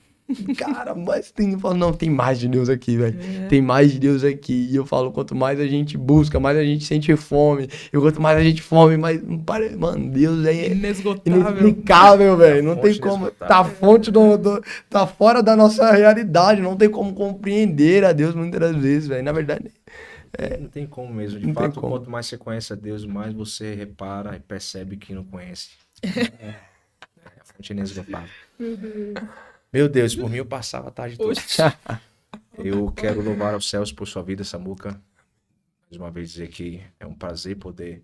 Cara, mas eu falo, não, tem mais de Deus aqui, velho. Tem mais de Deus aqui. E eu falo, quanto mais a gente busca, mais a gente sente fome. E quanto mais a gente fome, mais. Mano, Deus é inexplicável, velho. Não tem como. Tá fonte tá fora da nossa realidade. Não tem como compreender a Deus muitas das vezes, velho. Na verdade. Não tem como mesmo. De fato, quanto mais você conhece a Deus, mais você repara e percebe que não conhece. É a fonte inesgotável. Meu Deus, por mim eu passava a tarde toda. Eu quero louvar aos céus por sua vida, Samuca. Mais uma vez dizer que é um prazer poder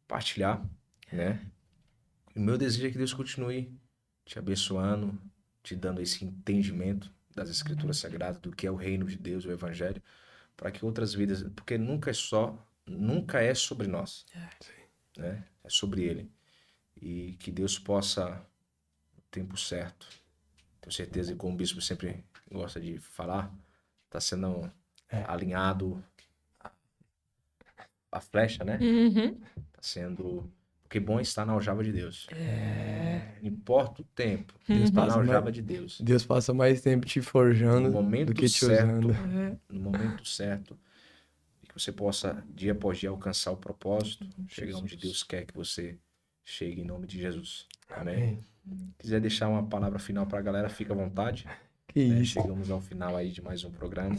partilhar, né? E o meu desejo é que Deus continue te abençoando, te dando esse entendimento das Escrituras Sagradas, do que é o reino de Deus, o Evangelho, para que outras vidas, porque nunca é sobre nós, né? É sobre Ele. E que Deus possa, no tempo certo, tenho certeza que, como o bispo sempre gosta de falar, está sendo alinhado a flecha, né? Está sendo... Porque bom é estar na aljava de Deus. Não importa o tempo, Deus está na aljava de Deus. Deus passa mais tempo te forjando do que te usando. No momento certo, e que você possa, dia após dia, alcançar o propósito, chegar onde Deus quer que você chegue, em nome de Jesus. Amém. Quiser deixar uma palavra final para a galera, fica à vontade. Que isso. Chegamos ao final aí de mais um programa.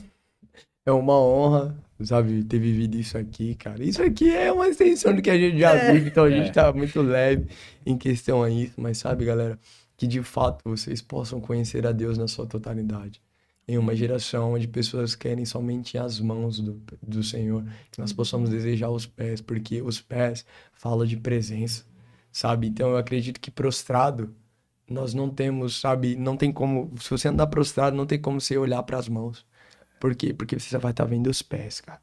É uma honra, sabe, ter vivido isso aqui, cara. Isso aqui é uma extensão do que a gente já vive, então a gente tá muito leve em questão a isso. Mas sabe, galera, que de fato vocês possam conhecer a Deus na sua totalidade. Em uma geração onde pessoas querem somente as mãos do Senhor, que nós possamos desejar os pés, porque os pés falam de presença, sabe? Então eu acredito que prostrado, nós não temos, sabe, não tem como, se você andar prostrado, não tem como você olhar para as mãos. Por quê? Porque você vai estar vendo os pés, cara.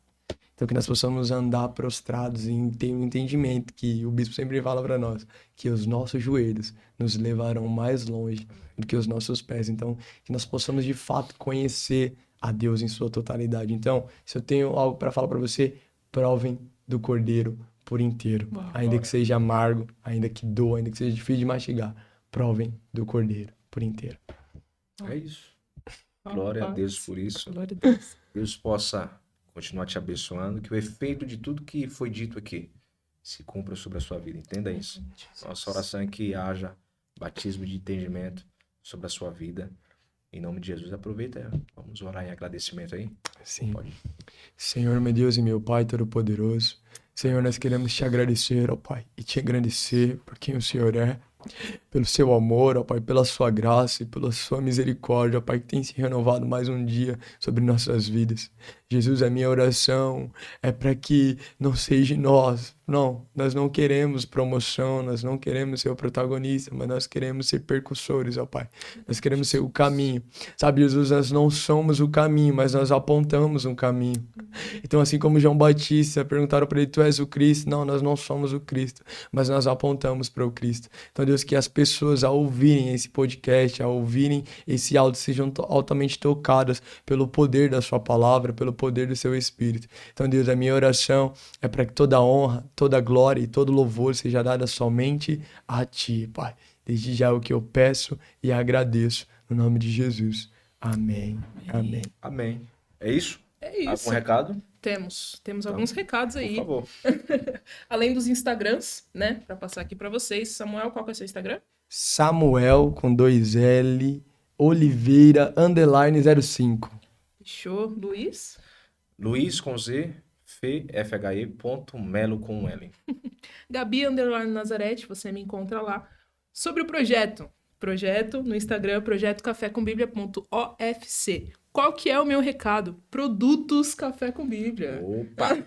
Então que nós possamos andar prostrados e ter um entendimento que o bispo sempre fala para nós, que os nossos joelhos nos levarão mais longe do que os nossos pés. Então que nós possamos de fato conhecer a Deus em sua totalidade. Então, se eu tenho algo para falar para você, provem do Cordeiro por inteiro. Ainda que seja amargo, ainda que doa, ainda que seja difícil de mastigar, provem do Cordeiro por inteiro. É isso. Glória a Deus por isso. Glória a Deus. Deus possa continuar te abençoando, que o efeito de tudo que foi dito aqui se cumpra sobre a sua vida. Entenda isso. Nossa oração é que haja batismo de entendimento sobre a sua vida. Em nome de Jesus, aproveita. Vamos orar em agradecimento aí. Sim. Pode. Senhor, meu Deus e meu Pai Todo-Poderoso, Senhor, nós queremos te agradecer, ó Pai, e te agradecer por quem o Senhor é, pelo seu amor, ó Pai, pela sua graça e pela sua misericórdia, ó Pai, que tem se renovado mais um dia sobre nossas vidas. Jesus, a minha oração é para que não seja nós não queremos promoção, nós não queremos ser o protagonista, mas nós queremos ser percussores, ó Pai. Nós queremos ser o caminho. Sabe, Jesus, nós não somos o caminho, mas nós apontamos um caminho. Então, assim como João Batista, perguntaram para ele, tu és o Cristo? Não, nós não somos o Cristo, mas nós apontamos para o Cristo. Então, Deus, que as pessoas, ao ouvirem esse podcast, ao ouvirem esse áudio, sejam altamente tocadas pelo poder da sua palavra, pelo poder do seu Espírito. Então, Deus, a minha oração é para que toda honra, toda glória e todo louvor seja dada somente a Ti, Pai. Desde já é o que eu peço e agradeço, no nome de Jesus. Amém. Amém. Amém. É isso? É isso. Algum recado? Temos alguns recados aí. Por favor. Além dos Instagrams, né? Pra passar aqui pra vocês. Samuel, qual que é o seu Instagram? Samuel, com 2L, Oliveira, _05. Show. Luiz? Luiz com Z, fe.melo com um L. Gabi Underline Nazarete, você me encontra lá. Sobre o projeto. Projeto no Instagram, projetoCafécomBíblia.ofc. Qual que é o meu recado? Produtos Café com Bíblia. Opa!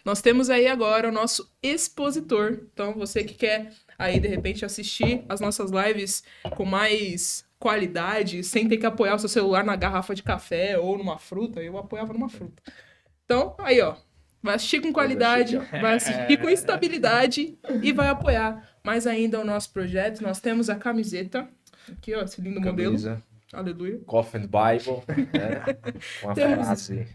Nós temos aí agora o nosso expositor. Então, você que quer aí, de repente, assistir as nossas lives com mais qualidade, sem ter que apoiar o seu celular na garrafa de café ou numa fruta, eu apoiava numa fruta. Então, aí, ó. Vai assistir com qualidade, vai assistir com estabilidade e vai apoiar mais ainda o nosso projeto. Nós temos a camiseta. Aqui, ó, esse lindo Camisa, modelo. Aleluia. Coffin Bible, né? Com a Temos- frase,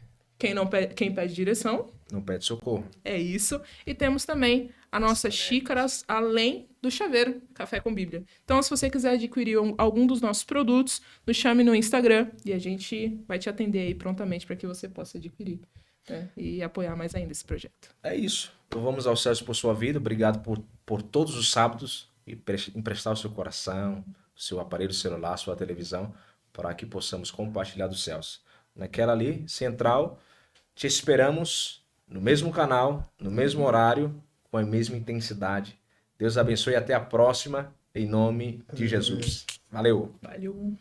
Quem pede direção, não pede socorro. é isso. E temos também a nossa xícaras além do chaveiro, Café com Bíblia. Então, se você quiser adquirir algum dos nossos produtos, nos chame no Instagram e a gente vai te atender aí prontamente para que você possa adquirir, né? E apoiar mais ainda esse projeto. É isso. Louvamos ao céu por sua vida. Obrigado por todos os sábados e emprestar o seu coração, o seu aparelho celular, sua televisão, para que possamos compartilhar dos céus. Naquela ali, central, te esperamos no mesmo canal, no mesmo horário, com a mesma intensidade. Deus abençoe e até a próxima, em nome de Jesus. Valeu! Valeu!